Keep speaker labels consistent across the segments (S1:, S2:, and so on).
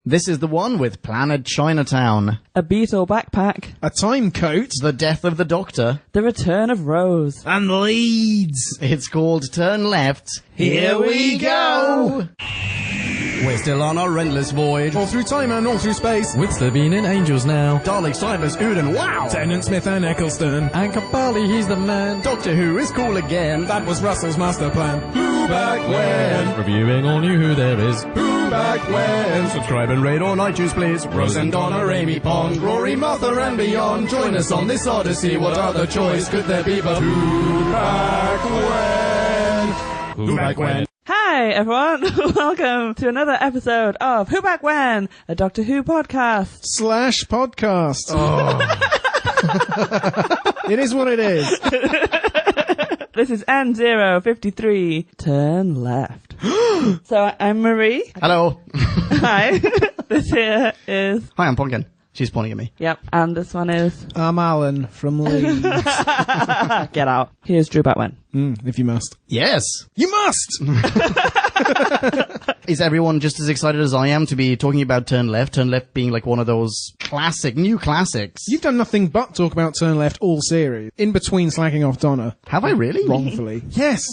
S1: This is the one with Planet Chinatown,
S2: A Beetle Backpack,
S3: A Time Coat,
S1: The Death of the Doctor,
S2: The Return of Rose,
S3: and Leeds.
S1: It's called Turn Left.
S3: Here we go!
S1: We're still on our endless voyage.
S3: All through time and all through space.
S4: With Sabine and Angels now.
S1: Dalek, Cybers, Uden, wow!
S3: Tennant, Smith and Eccleston.
S4: And Capaldi, he's the man.
S1: Doctor Who is cool again.
S3: That was Russell's master plan. Who back when?
S4: Reviewing all new Who there is.
S3: Who back when?
S1: Subscribe and rate on iTunes, please.
S3: Rose and Donna, Amy Pond, Rory, Martha and beyond. Join us on this odyssey. What other choice could there be but Who back when? Who back when?
S2: Hi everyone, welcome to another episode of Who Back When, a Doctor Who podcast.
S3: /podcast. Oh. It is what it is.
S2: This is N053, Turn Left. So I'm Marie.
S1: Hello.
S2: Hi. This here is...
S1: Hi, I'm Pumpkin. She's pointing at me.
S2: Yep, and this one is...
S3: I'm Alan from Leeds.
S2: Get out. Here's Drew Back When.
S3: If you must.
S1: Yes.
S3: You must!
S1: Is everyone just as excited as I am to be talking about Turn Left? Turn Left being like one of those new classics.
S3: You've done nothing but talk about Turn Left all series, in between slacking off Donna.
S1: Have I really?
S3: Wrongfully. Yes.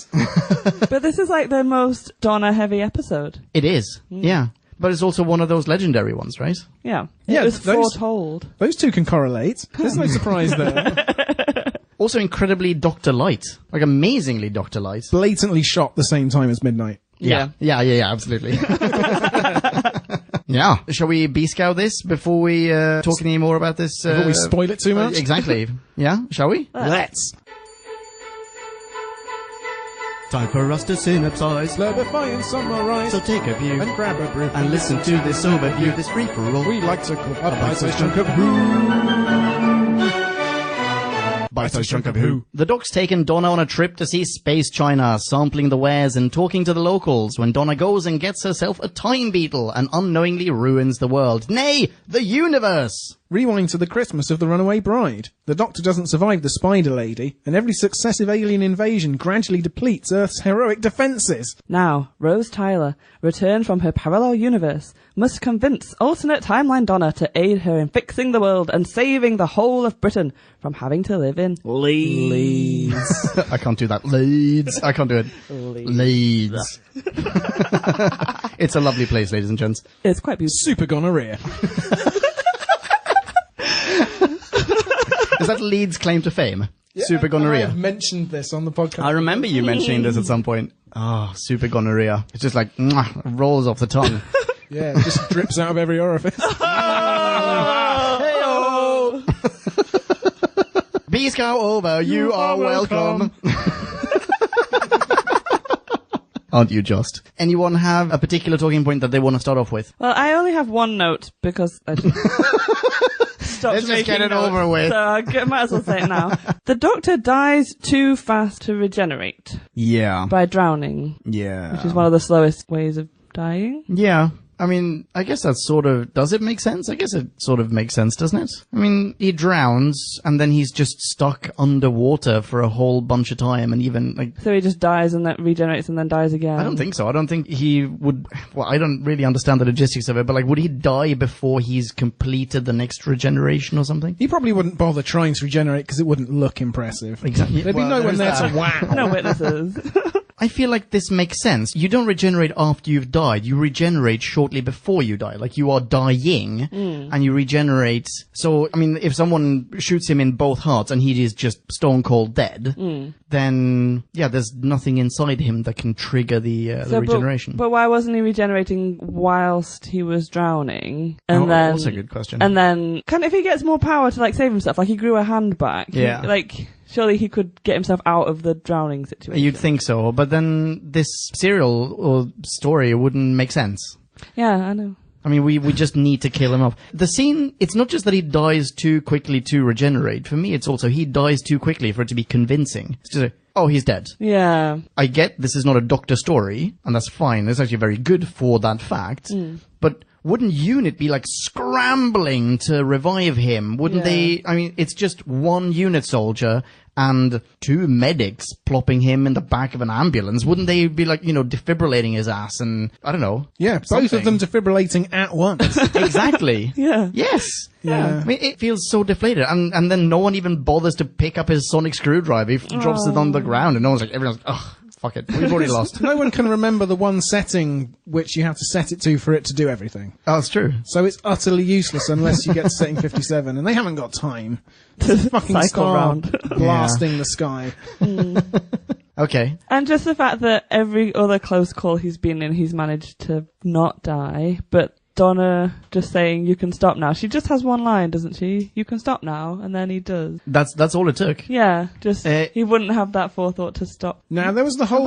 S2: But this is like the most Donna-heavy episode.
S1: It is. Yeah. But it's also one of those legendary ones, right?
S2: Yeah.
S3: Yeah,
S2: It was
S3: those-
S2: foretold.
S3: Those two can correlate. There's no surprise there.
S1: Also incredibly Dr. Light. Like amazingly Dr. Light.
S3: Blatantly shot the same time as Midnight.
S1: Yeah, absolutely. Yeah. Shall we B-scout this before we talk any more about this?
S3: Before we spoil it too much?
S1: Exactly. Yeah, shall we?
S3: Let's.
S1: Time for us to synopsize.
S3: Clarify and summarize.
S1: So take a view
S3: And grab a brew.
S1: and listen to this overview, this free-for-all.
S3: We like to call a bite-sized chunk of Who.
S1: Bite-sized chunk of Who. The Doc's taken Donna on a trip to see Space China, sampling the wares and talking to the locals, when Donna goes and gets herself a time beetle and unknowingly ruins the world. Nay, the universe!
S3: Rewind to the Christmas of the Runaway Bride. The Doctor doesn't survive the Spider Lady, and every successive alien invasion gradually depletes Earth's heroic defences.
S2: Now, Rose Tyler, returned from her parallel universe, must convince alternate timeline Donna to aid her in fixing the world and saving the whole of Britain from having to live in Leeds.
S1: I can't do that. Leeds. I can't do it. Leeds. It's a lovely place, ladies and gents.
S2: It's quite beautiful.
S3: Super gonorrhea.
S1: Is that Leeds' claim to fame? Super gonorrhea.
S3: I've mentioned this on the podcast.
S1: I remember you mentioning this at some point. Oh, super gonorrhea. It's just like, rolls off the tongue.
S3: Yeah, it just drips out of every orifice.
S1: Hey-oh! B-Scout over, you are welcome. Aren't you just? Anyone have a particular talking point that they want to start off with?
S2: Well, I only have one note because I just stopped
S1: Let's just
S2: making
S1: get it
S2: notes,
S1: over with.
S2: So I might as well say it now. The Doctor dies too fast to regenerate
S1: Yeah.
S2: by drowning,
S1: Yeah.
S2: which is one of the slowest ways of dying.
S1: Yeah. I mean, I guess that's sort of... Does it make sense? I guess it sort of makes sense, doesn't it? I mean, he drowns, and then he's just stuck underwater for a whole bunch of time, and even, like...
S2: So he just dies and then regenerates and then dies again.
S1: I don't think so. I don't think he would... Well, I don't really understand the logistics of it, but, like, would he die before he's completed the next regeneration or something?
S3: He probably wouldn't bother trying to regenerate because it wouldn't look impressive.
S1: Exactly.
S3: There'd be
S1: Well,
S3: no one
S1: there's
S3: there
S1: that.
S3: to wow.
S2: No witnesses.
S1: I feel like this makes sense. You don't regenerate after you've died. You regenerate shortly before you die. Like, you are dying, and you regenerate. So, I mean, if someone shoots him in both hearts and he is just stone cold dead, then, yeah, there's nothing inside him that can trigger the regeneration.
S2: But why wasn't he regenerating whilst he was drowning? And then
S1: that's a good question.
S2: And then, if he gets more power to like save himself, like he grew a hand back,
S1: Yeah.
S2: surely he could get himself out of the drowning situation.
S1: You'd think so, but then this serial or story wouldn't make sense.
S2: Yeah, I know.
S1: I mean, we just need to kill him off. The scene, it's not just that he dies too quickly to regenerate. For me, it's also he dies too quickly for it to be convincing. It's just like, oh, he's dead.
S2: Yeah.
S1: I get this is not a Doctor story, and that's fine. It's actually very good for that fact. But wouldn't UNIT be like scrambling to revive him? Wouldn't they? I mean, it's just one UNIT soldier and 2 medics plopping him in the back of an ambulance. Wouldn't they be like, defibrillating his ass and, I don't know.
S5: Yeah, both of them defibrillating at once.
S1: Exactly.
S2: Yeah.
S1: Yes.
S5: Yeah.
S1: I mean, it feels so deflated. And then no one even bothers to pick up his sonic screwdriver. He drops it on the ground and no one's like, everyone's like, ugh. Fuck it. We've already lost.
S5: No one can remember the one setting which you have to set it to for it to do everything.
S1: Oh, that's true.
S5: So it's utterly useless unless you get to setting 57, and they haven't got time. There's a fucking
S2: Cycle
S5: star
S2: round.
S5: blasting the sky.
S1: Okay.
S2: And just the fact that every other close call he's been in, he's managed to not die, but Donna just saying, you can stop now. She just has one line, doesn't she? You can stop now, and then he does.
S1: That's all it took.
S2: Yeah, just he wouldn't have that forethought to stop.
S5: Now there was the whole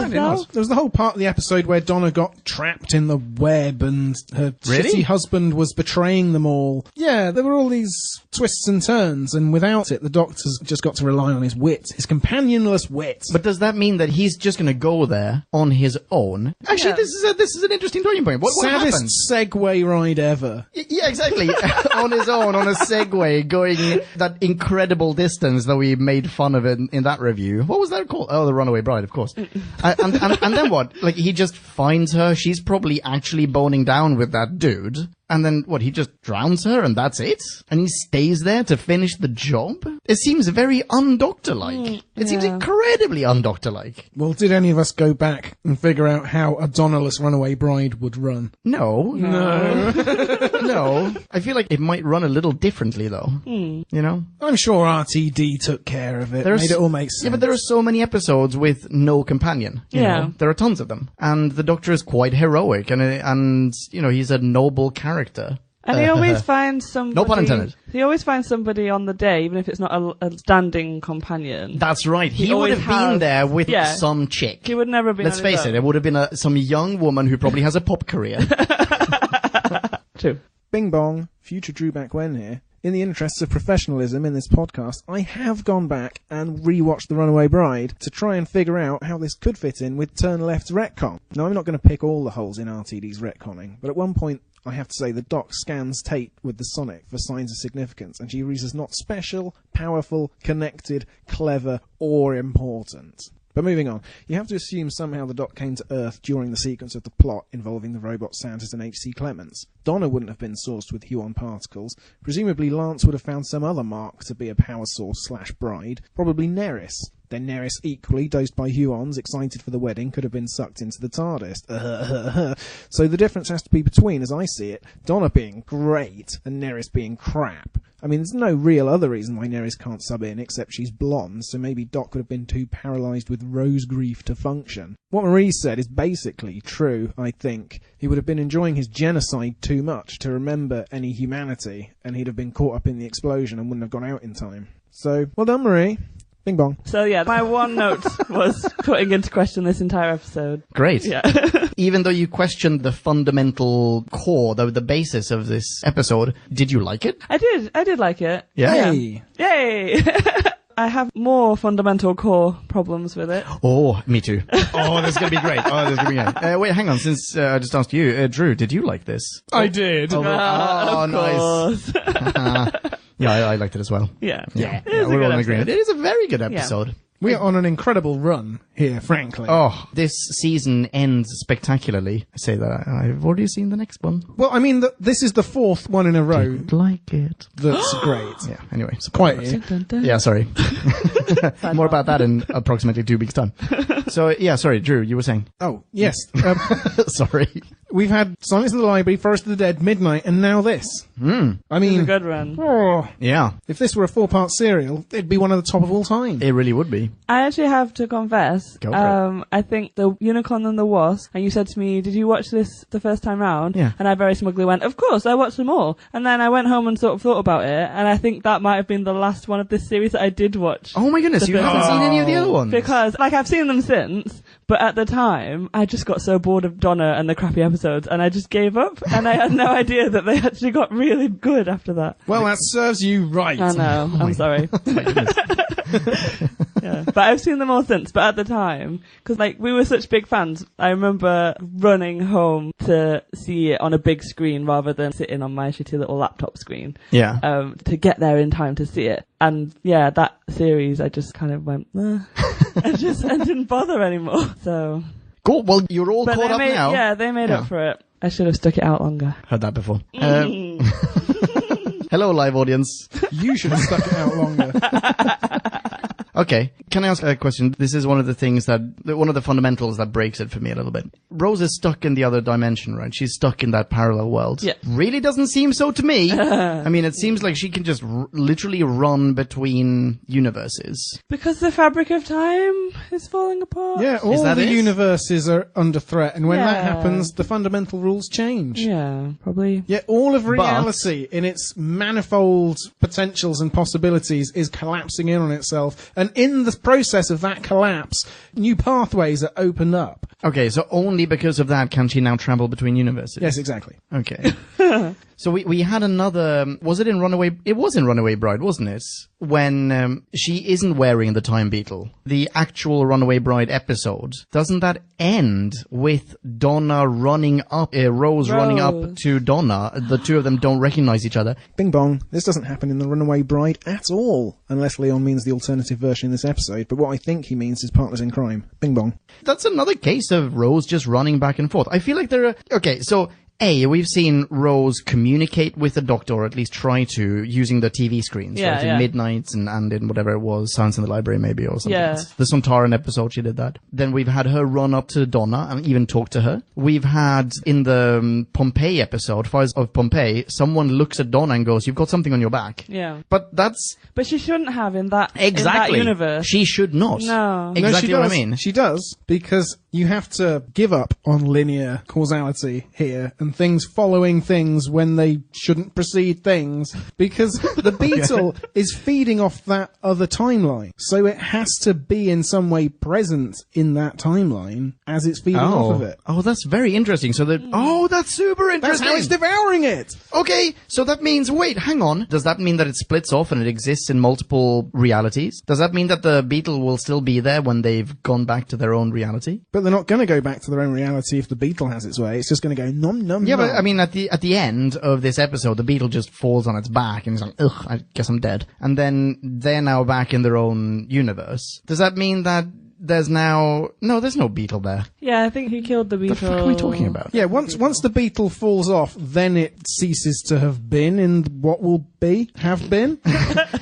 S5: part of the episode where Donna got trapped in the web and her shitty husband was betraying them all. Yeah, there were all these twists and turns, and without it, the Doctor's just got to rely on his wit, his companionless wit.
S1: But does that mean that he's just going to go there on his own? Actually, this is an interesting turning point. What
S5: Saddest
S1: happens?
S5: Segway ride ever.
S1: Yeah, exactly. On his own, on a Segway, going that incredible distance that we made fun of in that review. What was that called? Oh, the Runaway Bride, of course. And then what? Like, he just finds her. She's probably actually boning down with that dude. And then, what, he just drowns her and that's it? And he stays there to finish the job? It seems very un-Doctor-like. It seems incredibly un-Doctor-like.
S5: Well, did any of us go back and figure out how a Donna-less Runaway Bride would run?
S1: No. No. I feel like it might run a little differently, though. You know?
S5: I'm sure RTD took care of it, made it all make sense.
S1: Yeah, but there are so many episodes with no companion. You know? There are tons of them. And the Doctor is quite heroic, and he's a noble character.
S2: And he always finds somebody...
S1: No pun intended.
S2: He always finds somebody on the day, even if it's not a standing companion.
S1: That's right. He would have been there with some chick.
S2: He would never be.
S1: Let's face it, it would have been some young woman who probably has a pop career.
S2: True.
S5: Bing bong, future Drew Back When here. In the interests of professionalism in this podcast, I have gone back and rewatched The Runaway Bride to try and figure out how this could fit in with Turn Left's retcon. Now, I'm not going to pick all the holes in RTD's retconning, but at one point, I have to say the Doc scans Tate with the Sonic for signs of significance, and she reads as not special, powerful, connected, clever, or important. But moving on, you have to assume somehow the Doc came to Earth during the sequence of the plot involving the robot Santas and H.C. Clements. Donna wouldn't have been sourced with Huon particles. Presumably Lance would have found some other mark to be a power source / bride, probably Neris. Then Neris, equally dosed by Huons, excited for the wedding, could have been sucked into the TARDIS. So the difference has to be between, as I see it, Donna being great and Neris being crap. I mean, there's no real other reason why Neris can't sub in, except she's blonde, so maybe Doc would have been too paralysed with rose grief to function. What Marie said is basically true, I think. He would have been enjoying his genocide too much to remember any humanity, and he'd have been caught up in the explosion and wouldn't have gone out in time. So, well done, Marie. Bing bong.
S2: So yeah, my one note was putting into question this entire episode.
S1: Great.
S2: Yeah.
S1: Even though you questioned the fundamental core, the basis of this episode, did you like it?
S2: I did like it.
S1: Yeah.
S5: Hey.
S2: Yay! I have more fundamental core problems with it.
S1: Oh, me too. Oh, this is going to be great. Wait, hang on. Since I just asked you, Drew, did you like this?
S5: I did.
S2: Of
S1: nice. Yeah, I liked it as well.
S2: Yeah.
S1: We're all in agreement. It is a very good episode.
S5: We are on an incredible run here, frankly.
S1: Oh, this season ends spectacularly. I say that. I've already seen the next one.
S5: Well, I mean, this is the 4th one in a row.
S1: Didn't like it.
S5: That's great.
S1: Yeah, anyway.
S5: Quite.
S1: Yeah, sorry. More about that in approximately 2 weeks' time. So, yeah, sorry, Drew, you were saying?
S5: Oh, yes.
S1: Sorry.
S5: We've had Silence of the Library, Forest of the Dead, Midnight, and now this. I mean...
S2: It's a good run.
S5: Oh,
S1: yeah.
S5: If this were a 4-part serial, it'd be one of the top of all time.
S1: It really would be.
S2: I actually have to confess,
S1: Go for it.
S2: I think The Unicorn and the Wasp, and you said to me, did you watch this the first time round?
S1: Yeah.
S2: And I very smugly went, of course, I watched them all. And then I went home and sort of thought about it, and I think that might have been the last one of this series that I did watch.
S1: Oh my goodness, you haven't seen any of the other ones?
S2: Because, I've seen them since, But at the time, I just got so bored of Donna and the crappy episodes, and I just gave up. And I had no idea that they actually got really good after that.
S5: Well, that serves you right.
S2: I know. I'm sorry. Yeah. But I've seen them all since. But at the time, because like we were such big fans, I remember running home to see it on a big screen rather than sitting on my shitty little laptop screen.
S1: Yeah.
S2: To get there in time to see it. And yeah, that series, I just kind of went, I didn't bother anymore. So.
S1: Cool. Well, you're all caught up now.
S2: Yeah, they made up for it. I should have stuck it out longer.
S1: Heard that before. Hello, live audience.
S5: You should have stuck it out longer.
S1: Okay, can I ask a question? This is one of the things one of the fundamentals that breaks it for me a little bit. Rose is stuck in the other dimension, right? She's stuck in that parallel world.
S2: Yeah.
S1: Really doesn't seem so to me. I mean, it seems like she can just literally run between universes.
S2: Because the fabric of time is falling apart.
S5: Yeah, all
S1: that
S5: the
S1: it?
S5: universes are under threat, and when that happens, the fundamental rules change.
S2: Yeah, probably.
S5: Yeah, all of reality in its manifold potentials and possibilities is collapsing in on itself, and in the process of that collapse, new pathways are opened up.
S1: Okay, so only because of that can she now travel between universes?
S5: Yes, exactly.
S1: Okay. So we had another, was it in Runaway? It was in Runaway Bride, wasn't it? When she isn't wearing the time beetle. The actual Runaway Bride episode. Doesn't that end with Donna running up, Rose running up to Donna? The two of them don't recognize each other.
S5: Bing bong. This doesn't happen in the Runaway Bride at all. Unless Leon means the alternative version in this episode. But what I think he means is Partners in Crime. Bing bong.
S1: That's another case of Rose just running back and forth. I feel like there are... Okay, so... we've seen Rose communicate with the Doctor, or at least try to, using the TV screens, right? In Midnights and in whatever it was, Silence in the Library maybe, or something.
S2: Yeah.
S1: The Sontaran episode, she did that. Then we've had her run up to Donna and even talk to her. We've had, in the Pompeii episode, Fires of Pompeii, someone looks at Donna and goes, "You've got something on your back."
S2: Yeah.
S1: But that's...
S2: But she shouldn't have in that
S1: Exactly.
S2: in that universe.
S1: She should not.
S2: No.
S1: Exactly
S5: No,
S1: what I mean.
S5: She does, because you have to give up on linear causality here and things following things when they shouldn't precede things, because the beetle is feeding off that other timeline. So it has to be in some way present in that timeline as it's feeding off of it.
S1: Oh, that's very interesting. So that... Oh, that's super interesting.
S5: That's how it's devouring it!
S1: Okay, so that means... Wait, hang on. Does that mean that it splits off and it exists in multiple realities? Does that mean that the beetle will still be there when they've gone back to their own reality?
S5: But they're not going to go back to their own reality if the beetle has its way. It's just going to go nom nom
S1: Yeah,
S5: nom.
S1: but I mean, at the end of this episode, the beetle just falls on its back and is like, ugh, I guess I'm dead. And then they're now back in their own universe. Does that mean that there's now... No, there's no beetle there.
S2: Yeah, I think he killed the beetle.
S1: What the fuck are we talking about?
S5: Yeah, once the beetle falls off, then it ceases to have been in what will have been.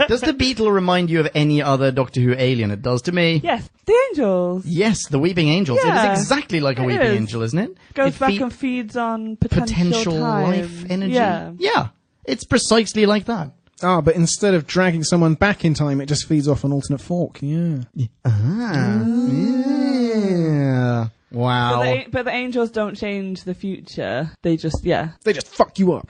S1: Does the beetle remind you of any other Doctor Who alien? It does to me.
S2: Yes, the angels.
S1: Yes, the Weeping Angels.
S2: Yeah,
S1: it is exactly like a
S2: it
S1: Weeping
S2: is.
S1: Angel, isn't it?
S2: Goes
S1: It
S2: back and feeds on potential time.
S1: life energy.
S2: Yeah.
S1: Yeah, it's precisely like that.
S5: Ah, but instead of dragging someone back in time, it just feeds off an alternate fork. Yeah.
S1: Yeah. Wow.
S2: But the angels don't change the future. They just,
S5: They just fuck you up.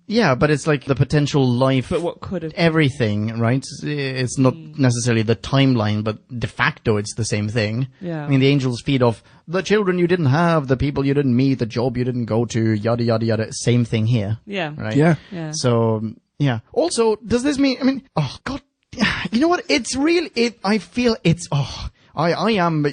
S1: Yeah, but it's like the potential life.
S2: But what could have...
S1: Everything, right? It's not necessarily the timeline, but de facto it's the same thing.
S2: Yeah.
S1: I mean, the angels feed off the children you didn't have, the people you didn't meet, the job you didn't go to, yada, yada, yada. Same thing here.
S2: Yeah.
S1: Right?
S5: Yeah.
S2: Yeah.
S1: So, yeah. Also, does this mean, I mean, oh, God, you know what? It's really, I feel it's, I'm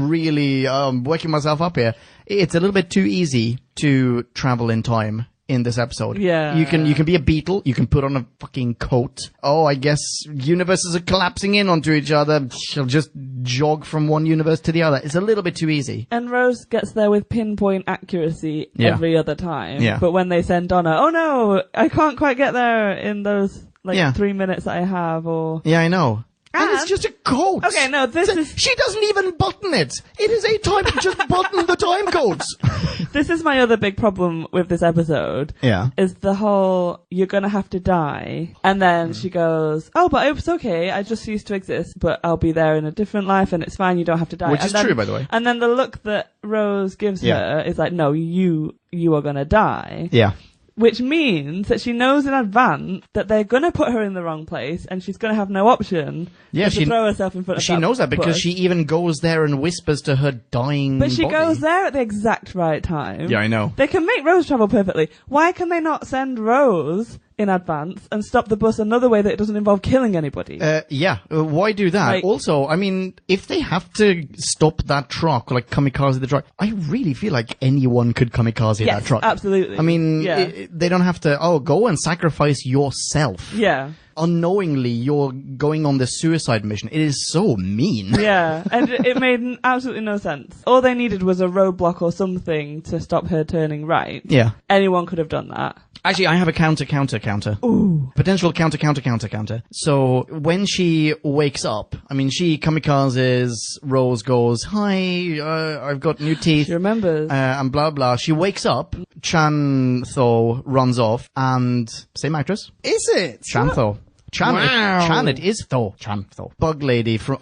S1: really working myself up here. It's a little bit too easy to travel in time in this episode.
S2: Yeah.
S1: You can be a beetle, you can put on a fucking coat. Oh, I guess universes are collapsing in onto each other. She'll just jog from one universe to the other. It's a little bit too easy.
S2: And Rose gets there with pinpoint accuracy
S1: Yeah.
S2: every other time.
S1: Yeah.
S2: But when they send Donna, oh no, I can't quite get there in those 3 minutes that I have, or...
S1: Yeah, I know. And it's
S2: And-
S1: just a coat.
S2: Okay, no, this is...
S1: She doesn't even button it. It is a time to just button the time codes.
S2: This is my other big problem with this episode.
S1: Yeah.
S2: Is the whole, you're gonna have to die. And then she goes, oh, but it's okay, I just ceased to exist, but I'll be there in a different life and it's fine, you don't have to die.
S1: Which
S2: And
S1: is
S2: then-
S1: true, by the way.
S2: And then the look that Rose gives
S1: Yeah.
S2: her is like, no, you are gonna die.
S1: Yeah.
S2: which means that she knows in advance that they're going to put her in the wrong place and she's going to have no option but to throw herself in front of
S1: She knows that because
S2: bush.
S1: she even goes there and whispers to her dying
S2: But she
S1: body.
S2: goes there at the exact right time.
S1: Yeah, I know.
S2: They can make Rose travel perfectly. Why can they not send Rose in advance and stop the bus another way that it doesn't involve killing anybody?
S1: Why do that?
S2: Like-
S1: Also, I mean, if they have to stop that truck, like kamikaze the truck, I really feel like anyone could kamikaze
S2: Yes,
S1: that truck.
S2: absolutely.
S1: I mean,
S2: Yeah.
S1: they don't have to, go and sacrifice yourself.
S2: Yeah.
S1: Unknowingly, you're going on this suicide mission. It is so mean.
S2: Yeah, and it made absolutely no sense. All they needed was a roadblock or something to stop her turning right.
S1: Yeah.
S2: Anyone could have done that.
S1: Actually, I have a counter.
S2: Ooh.
S1: Potential counter. So, when she wakes up, I mean, she kamikazes, Rose goes, hi, I've got new teeth.
S2: She remembers.
S1: And blah, blah. She wakes up, Chantho runs off, and, same actress?
S5: Is it?
S1: Chantho. Chan, it is Thor. Chantho. Bug Lady from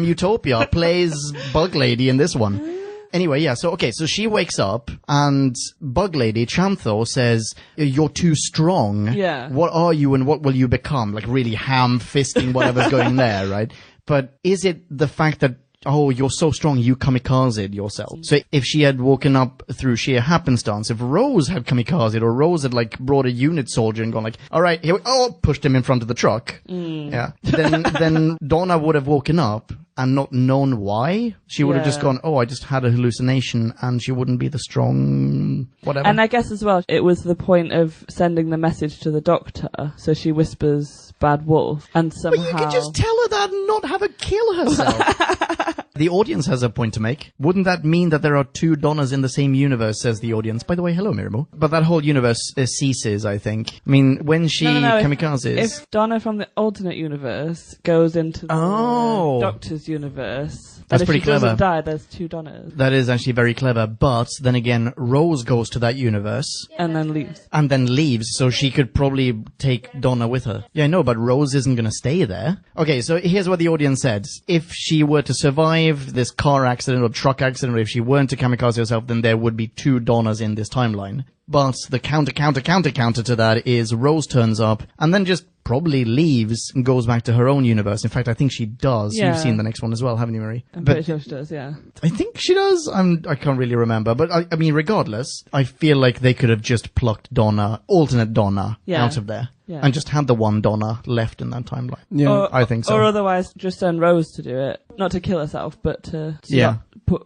S1: Utopia plays Bug Lady in this one. Anyway, yeah, so she wakes up, and Bug Lady, Chantho, says, you're too strong.
S2: Yeah.
S1: What are you and what will you become? Like, really ham-fisting whatever's going there, right? But is it the fact that, you're so strong, you kamikazed yourself? So if she had woken up through sheer happenstance, if Rose had kamikazed, or Rose had, like, brought a unit soldier and gone like, alright, here pushed him in front of the truck. Yeah. Then Donna would have woken up and not known why. She would have just gone, I just had a hallucination, and she wouldn't be the strong whatever.
S2: And I guess as well, it was the point of sending the message to the doctor, so she whispers bad wolf, and somehow...
S1: But you could just tell her that and not have her kill herself. The audience has a point to make. Wouldn't that mean that there are two Donnas in the same universe, says the audience? By the way, hello, Miramo. But that whole universe ceases, I think. I mean, when she kamikazes...
S2: If Donna from the alternate universe goes into the Doctor's universe...
S1: That's
S2: and
S1: pretty
S2: if she
S1: clever.
S2: doesn't die, there's two Donnas.
S1: That is actually very clever. But then again, Rose goes to that universe.
S2: And then leaves.
S1: And then leaves, so she could probably take Donna with her. Yeah, I know, but Rose isn't going to stay there. Okay, so here's what the audience said. If she were to survive this car accident or truck accident, or if she weren't to kamikaze herself, then there would be two Donnas in this timeline. But the counter to that is Rose turns up and then just probably leaves and goes back to her own universe. In fact, I think she does.
S2: Yeah.
S1: You've seen the next one as well, haven't you, Marie?
S2: I'm pretty sure she does, yeah.
S1: I think she does. I can't really remember. But I mean, regardless, I feel like they could have just plucked Donna, alternate Donna, out of there.
S2: Yeah.
S1: And just had the one Donna left in that timeline.
S5: Yeah.
S1: I think so.
S2: Or otherwise, just send Rose to do it. Not to kill herself, but to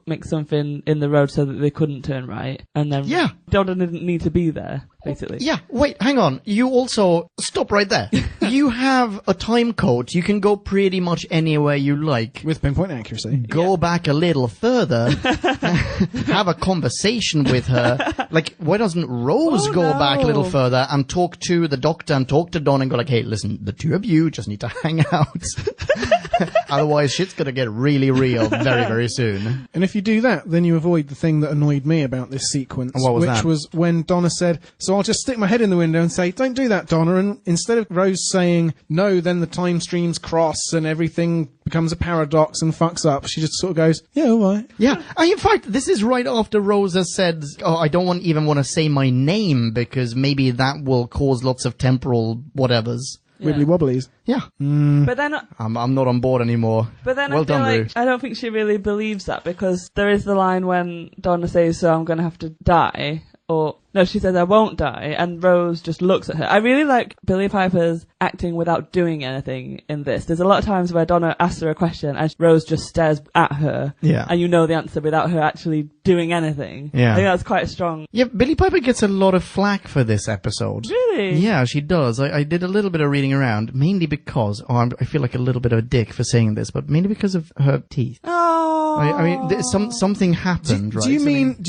S2: make something in the road so that they couldn't turn right. And then Donna didn't need to be there, basically.
S1: Yeah, wait, hang on. You also... Stop right there. You have a time code. You can go pretty much anywhere you like.
S5: With pinpoint accuracy.
S1: Go back a little further. Have a conversation with her. Like, why doesn't Rose go back a little further and talk to the doctor and talk to Dawn and go like, hey, listen, the two of you just need to hang out. Otherwise, shit's gonna get really real very, very soon.
S5: And if you do that, then you avoid the thing that annoyed me about this sequence.
S1: What was
S5: which
S1: that?
S5: was when Donna said, so I'll just stick my head in the window and say, don't do that, Donna. And instead of Rose saying, no, then the time streams cross and everything becomes a paradox and fucks up, she just sort of goes, yeah, all right.
S1: Yeah. In fact, this is right after Rosa said, I don't even want to say my name because maybe that will cause lots of temporal whatevers.
S5: Wibbly wobblies.
S1: Yeah.
S2: But then...
S1: I'm not on board anymore.
S2: But then
S1: well
S2: I feel
S1: done,
S2: like
S1: Rue.
S2: I don't think she really believes that, because there is the line when Donna says, so I'm going to have to die, or... No, she says, I won't die, and Rose just looks at her. I really like Billie Piper's acting without doing anything in this. There's a lot of times where Donna asks her a question, and Rose just stares at her, and you know the answer without her actually doing anything.
S1: Yeah.
S2: I think that's quite strong.
S1: Yeah, Billie Piper gets a lot of flack for this episode.
S2: Really?
S1: Yeah, she does. I did a little bit of reading around, mainly because, I feel like a little bit of a dick for saying this, but mainly because of her teeth.
S2: Oh.
S1: I mean, something happened, right?
S5: Do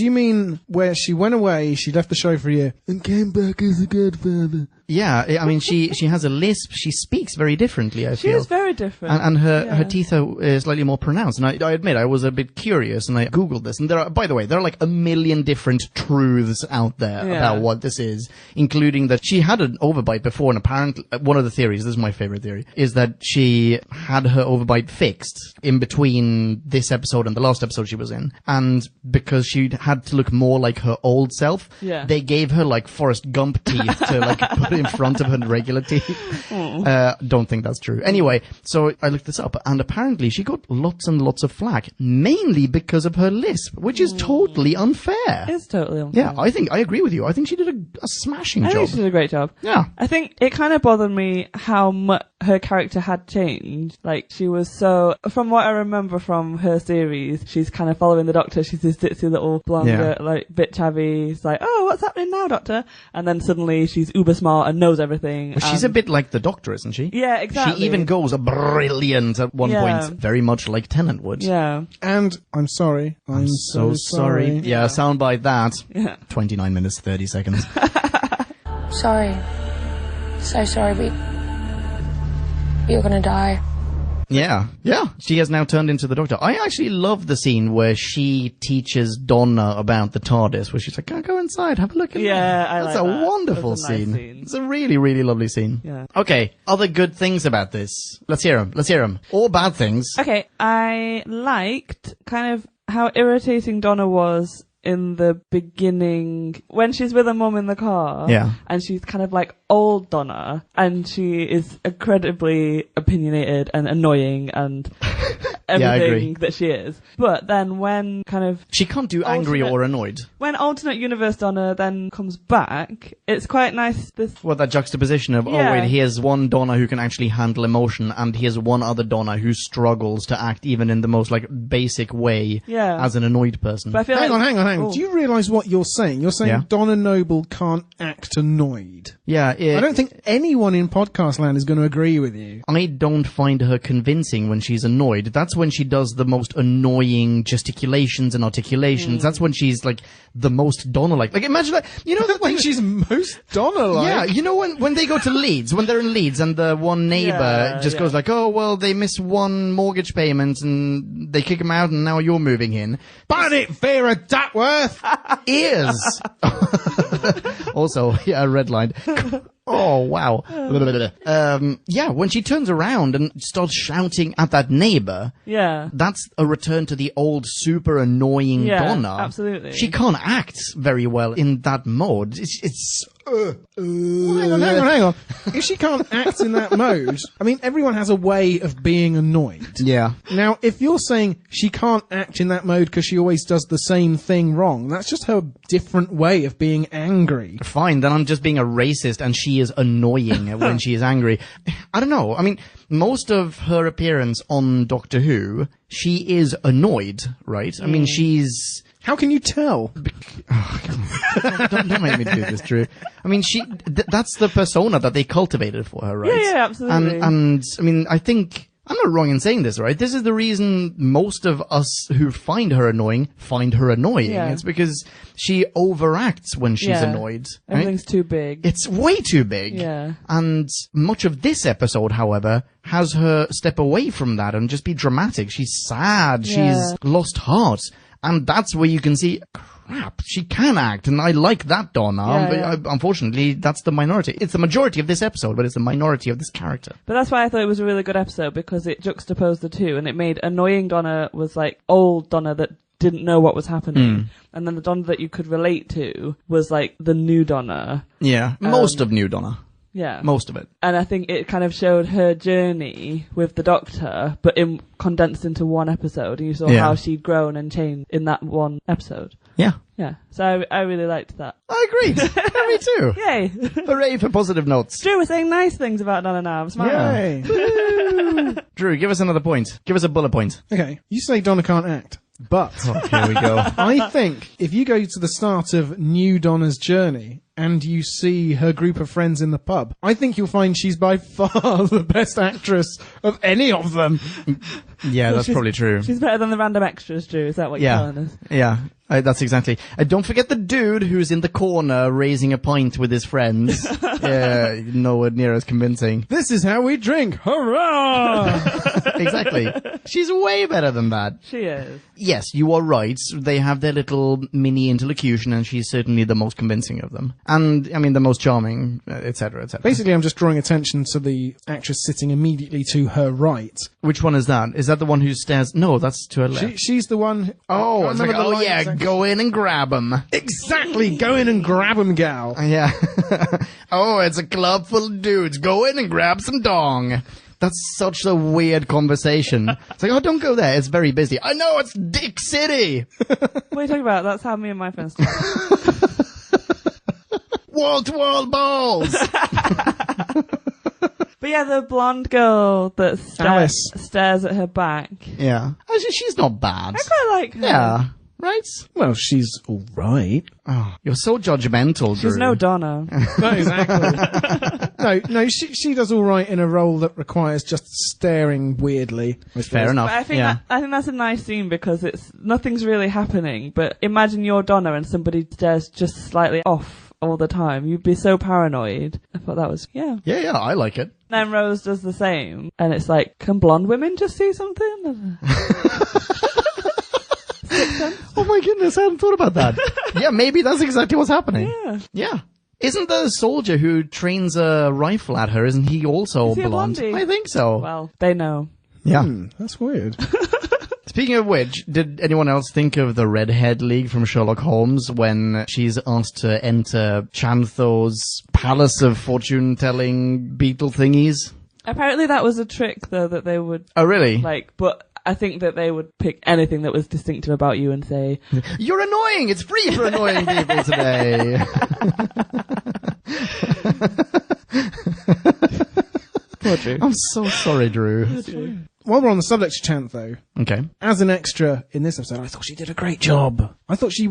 S5: you mean where she went away, she left the show for a year, and came back as a godfather?
S1: Yeah, I mean, she has a lisp. She speaks very differently, I
S2: She
S1: feel.
S2: is very different.
S1: And her teeth are slightly more pronounced. And I admit, I was a bit curious, and I Googled this. And by the way, there are like a million different truths out there about what this is, including that she had an overbite before, and apparently, one of the theories, this is my favorite theory, is that she had her overbite fixed in between this episode and the last episode she was in. And because she had to look more like her old self, they gave her like Forrest Gump teeth to like put in front of her regular teeth. Don't think that's true. Anyway, so I looked this up, and apparently she got lots and lots of flack, mainly because of her lisp, which is totally unfair.
S2: It's totally unfair.
S1: Yeah, I agree with you. I think she did a smashing job.
S2: I think she did a great job.
S1: Yeah.
S2: I think it kind of bothered me how much her character had changed. Like, she was so, from what I remember from her series, she's kind of following the Doctor. She's this ditzy little blonde, like, bit chavvy. It's like, oh, what's happening now, Doctor? And then suddenly she's uber smart and knows everything.
S1: Well, she's a bit like the Doctor, isn't she?
S2: Yeah, exactly.
S1: She even goes brilliant at one point, very much like Tennant would.
S2: Yeah.
S5: And I'm sorry. I'm
S1: so sorry. Yeah, soundbite that.
S2: Yeah.
S1: 29 minutes, 30 seconds.
S6: Sorry. So sorry, but you're gonna die.
S1: Yeah. She has now turned into the Doctor. I actually love the scene where she teaches Donna about the TARDIS, where she's like, go inside, have a look at
S2: Yeah,
S1: that.
S2: I
S1: That's
S2: like
S1: a
S2: that.
S1: wonderful
S2: That's a nice
S1: scene.
S2: scene.
S1: It's a really, really lovely scene.
S2: Yeah.
S1: Okay, other good things about this. Let's hear them. Or bad things.
S2: Okay, I liked kind of how irritating Donna was in the beginning when she's with her mum in the car.
S1: Yeah.
S2: And she's kind of like old Donna, and she is incredibly opinionated and annoying and everything that she is. But then when kind of...
S1: She can't do angry or annoyed.
S2: When alternate universe Donna then comes back, it's quite nice.
S1: Well, that juxtaposition of, oh wait, here's one Donna who can actually handle emotion, and here's one other Donna who struggles to act even in the most like basic way as an annoyed person.
S2: But I feel
S5: hang on.
S2: Oh.
S5: Do you realise what you're saying? You're saying Donna Noble can't act annoyed.
S1: Yeah.
S5: I don't think anyone in podcast land is going to agree with you.
S1: I don't find her convincing when she's annoyed. That's when she does the most annoying gesticulations and articulations. That's when she's like the most Donna-like. Like imagine that, you know,
S5: when she's most Donna-like.
S1: Yeah, you know when they go to Leeds, when they're in Leeds and the one neighbour just goes like, oh, well, they miss one mortgage payment and they kick him out and now you're moving in.
S5: Ban it, Vera Duckworth!
S1: Ears! Also, redlined. Oh, wow. When she turns around and starts shouting at that neighbor, that's a return to the old super annoying Donna.
S2: Absolutely.
S1: She can't act very well in that mode.
S5: Hang on. If she can't act in that mode, I mean, everyone has a way of being annoyed.
S1: Yeah.
S5: Now, if you're saying she can't act in that mode because she always does the same thing wrong, that's just her different way of being angry.
S1: Fine, then I'm just being a racist and she is annoying when she is angry. I don't know. I mean, most of her appearance on Doctor Who, she is annoyed, right? I mean, she's...
S5: How can you tell?
S1: Don't make me do this, Drew. I mean, that's the persona that they cultivated for her, right?
S2: Yeah, absolutely.
S1: And I mean, I think... I'm not wrong in saying this, right? This is the reason most of us who find her annoying find her annoying.
S2: Yeah.
S1: It's because she overacts when she's annoyed. Right?
S2: Everything's too big.
S1: It's way too big.
S2: Yeah.
S1: And much of this episode, however, has her step away from that and just be dramatic. She's sad.
S2: Yeah.
S1: She's lost heart. And that's where you can see... Crap, she can act, and I like that Donna. Unfortunately, that's the minority. It's the majority of this episode, but it's the minority of this character.
S2: But that's why I thought it was a really good episode, because it juxtaposed the two, and it made annoying Donna was like old Donna that didn't know what was happening. And then the Donna that you could relate to was like the new Donna.
S1: Yeah, most of new Donna.
S2: Yeah.
S1: Most of it.
S2: And I think it kind of showed her journey with the Doctor, but condensed into one episode, and you saw how she'd grown and changed in that one episode.
S1: Yeah.
S2: Yeah. So I really liked that.
S1: I agreed. Me too.
S2: Yay.
S1: Hooray for positive notes.
S2: Drew was saying nice things about Donna now. I'm smiling.
S5: Yay.
S1: Drew, give us another point. Give us a bullet point.
S5: Okay, you say Donna can't act, but
S1: here we go.
S5: I think if you go to the start of New Donna's journey, and you see her group of friends in the pub, I think you'll find she's by far the best actress of any of them.
S1: Yeah, that's probably true.
S2: She's better than the random extras, Drew. Is that what you're telling us?
S1: Yeah. That's exactly. Don't forget the dude who's in the corner raising a pint with his friends. Yeah, nowhere near as convincing.
S5: This is how we drink. Hurrah!
S1: Exactly. She's way better than that.
S2: She is.
S1: Yes, you are right. They have their little mini interlocution, and she's certainly the most convincing of them. And, I mean, the most charming, etc., etc.
S5: Basically, I'm just drawing attention to the actress sitting immediately to her right.
S1: Which one is that? Is that the one who stares? No, that's to her left.
S5: She's the one...
S1: Oh, it's like, oh yeah, exactly. Go in and grab him.
S5: Exactly, go in and grab him, gal.
S1: Yeah. Oh, it's a club full of dudes. Go in and grab some dong. That's such a weird conversation. It's like, oh, don't go there. It's very busy. I know, it's Dick City.
S2: What are you talking about? That's how me and my friends talk.
S1: Wall-to-wall balls.
S2: But yeah, the blonde girl that stares at her back.
S1: Yeah. Actually, she's not bad.
S2: I quite like her.
S1: Yeah. Right?
S5: Well, she's all right.
S1: Oh, you're so judgmental, Drew.
S2: She's no Donna.
S5: No, exactly. No, she does all right in a role that requires just staring weirdly.
S1: Fair enough.
S2: But I think that's a nice scene because nothing's really happening. But imagine you're Donna and somebody stares just slightly off all the time. You'd be so paranoid. I thought that was,
S1: Yeah, I like it.
S2: Then Rose does the same. And it's like, can blonde women just see something?
S1: Oh my goodness, I hadn't thought about that. Yeah, maybe that's exactly what's happening. Yeah. Isn't the soldier who trains a rifle at her, isn't he also blonde? I think so.
S2: Well, they know.
S1: Yeah.
S5: That's weird.
S1: Speaking of which, did anyone else think of the redhead league from Sherlock Holmes when she's asked to enter Chantho's palace of fortune-telling beetle thingies?
S2: Apparently that was a trick, though, that they would...
S1: Oh, really?
S2: But I think that they would pick anything that was distinctive about you and say...
S1: You're annoying! It's free for annoying people today!
S2: Poor Drew.
S1: I'm so sorry, Drew.
S5: While we're on the subject of Chantho,
S1: okay,
S5: as an extra in this episode, I thought she did a great job. I thought she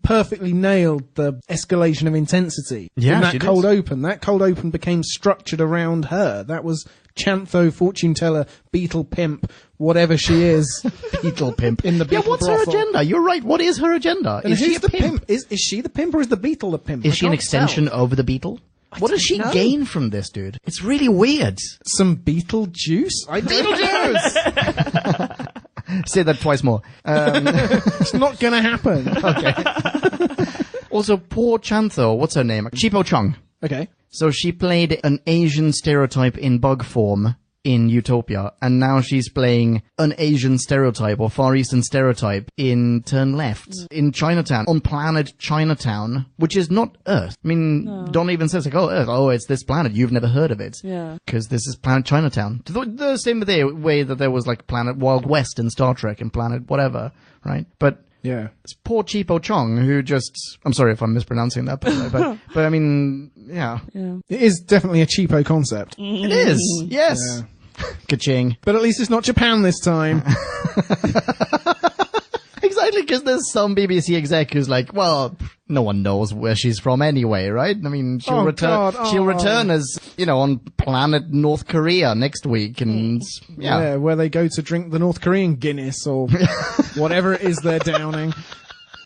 S5: perfectly nailed the escalation of intensity.
S1: Yeah,
S5: in that cold open. That cold open became structured around her. That was Chantho, fortune teller, beetle pimp, whatever she is.
S1: Beetle pimp.
S5: In the beetle
S1: what's
S5: brothel.
S1: her agenda? You're right. What is her agenda?
S5: And
S1: is she a
S5: pimp? Is she the pimp or is the beetle the pimp?
S1: Is she an extension of the beetle? What does she gain from this, dude? It's really weird.
S5: Some beetle juice?
S1: Beetle juice! Say that twice more.
S5: It's not gonna happen.
S1: Okay. Also, poor Chantho, what's her name? Cheapo Chong.
S5: Okay.
S1: So she played an Asian stereotype in bug form in Utopia, and now she's playing an Asian stereotype or Far Eastern stereotype in Turn Left, in Chinatown, on planet Chinatown, which is not Earth. I mean, Donna even says, like, oh, Earth, oh, it's this planet, you've never heard of it.
S2: Yeah.
S1: Because this is planet Chinatown. The same way that there was, like, planet Wild West in Star Trek and planet whatever, right? But...
S5: yeah.
S1: It's poor Cheapo Chong who just... I'm sorry if I'm mispronouncing that, but I mean, yeah.
S5: It is definitely a cheapo concept.
S1: It is, yes.
S5: Yeah.
S1: Ka-ching.
S5: But at least it's not Japan this time.
S1: Exactly, because there's some BBC exec who's like, well, no one knows where she's from anyway, right? I mean, she'll return as, on planet North Korea next week, and
S5: yeah, where they go to drink the North Korean Guinness or whatever it is they're downing.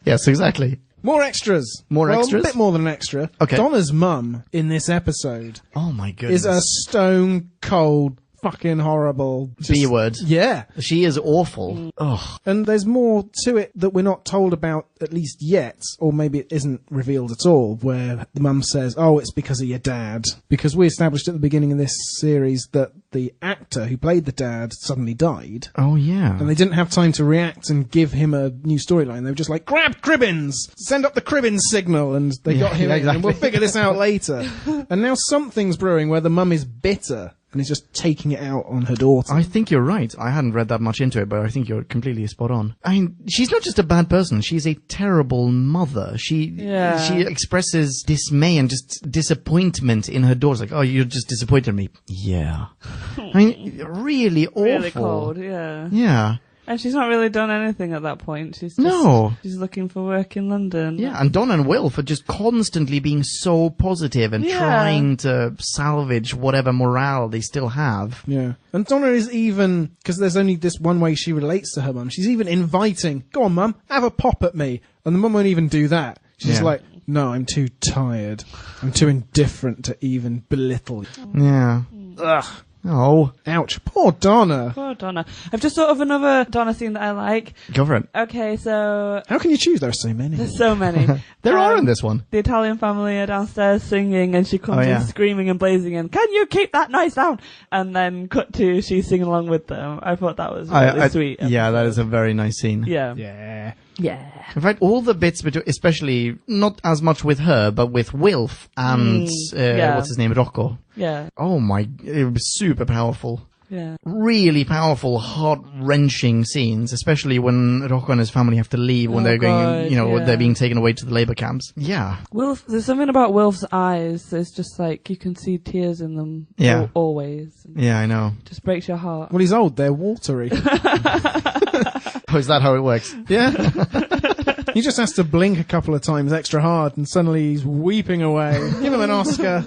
S1: Yes, exactly.
S5: More extras.
S1: Extras?
S5: A bit more than an extra.
S1: Okay.
S5: Donna's mum in this episode.
S1: Oh my goodness.
S5: Is a stone cold fucking horrible
S1: B-word.
S5: Yeah.
S1: She is awful. Ugh.
S5: And there's more to it that we're not told about, at least yet, or maybe it isn't revealed at all, where the mum says, oh, it's because of your dad. Because we established at the beginning of this series that the actor who played the dad suddenly died.
S1: Oh, yeah.
S5: And they didn't have time to react and give him a new storyline. They were just like, grab Cribbins! Send up the Cribbins signal! And they got him in, and we'll figure this out later. And now something's brewing where the mum is bitter and is just taking it out on her daughter.
S1: I think you're right. I hadn't read that much into it, but I think you're completely spot on. I mean, she's not just a bad person. She's a terrible mother. She expresses dismay and just disappointment in her daughter. Like, oh, you're just disappointed in me. Yeah. I mean, really awful.
S2: Really cold, yeah.
S1: Yeah.
S2: And she's not really done anything at that point. She's she's looking for work in London.
S1: Yeah, and Donna and Wilf are just constantly being so positive and trying to salvage whatever morale they still have.
S5: Yeah. And Donna is even, because there's only this one way she relates to her mum, she's even inviting, go on mum, have a pop at me. And the mum won't even do that. She's like, no, I'm too tired. I'm too indifferent to even belittle you.
S1: Yeah.
S5: Ugh.
S1: Oh.
S5: Ouch. Poor Donna.
S2: Poor Donna. I've just thought of another Donna scene that I like.
S1: Go for it.
S2: Okay, so...
S5: How can you choose? There are so many.
S2: There's so many.
S1: There are in this one.
S2: The Italian family are downstairs singing and she comes in screaming and blazing in, can you keep that noise down? And then cut to she's singing along with them. I thought that was really sweet.
S1: Yeah, that is a very nice scene.
S2: Yeah.
S5: Yeah.
S2: Yeah.
S1: In fact, all the bits, especially not as much with her, but with Wilf and what's his name, Rocco.
S2: Yeah.
S1: Oh my, it was super powerful.
S2: Yeah.
S1: Really powerful, heart-wrenching scenes, especially when Rocco and his family have to leave when they're going, they're being taken away to the labor camps. Yeah.
S2: Wilf, there's something about Wilf's eyes. It's just like you can see tears in them.
S1: Yeah.
S2: Always.
S1: Yeah, I know.
S2: Just breaks your heart.
S5: Well, he's old. They're watery.
S1: Oh, is that how it works?
S5: Yeah. He just has to blink a couple of times extra hard and suddenly he's weeping away. Give him an Oscar.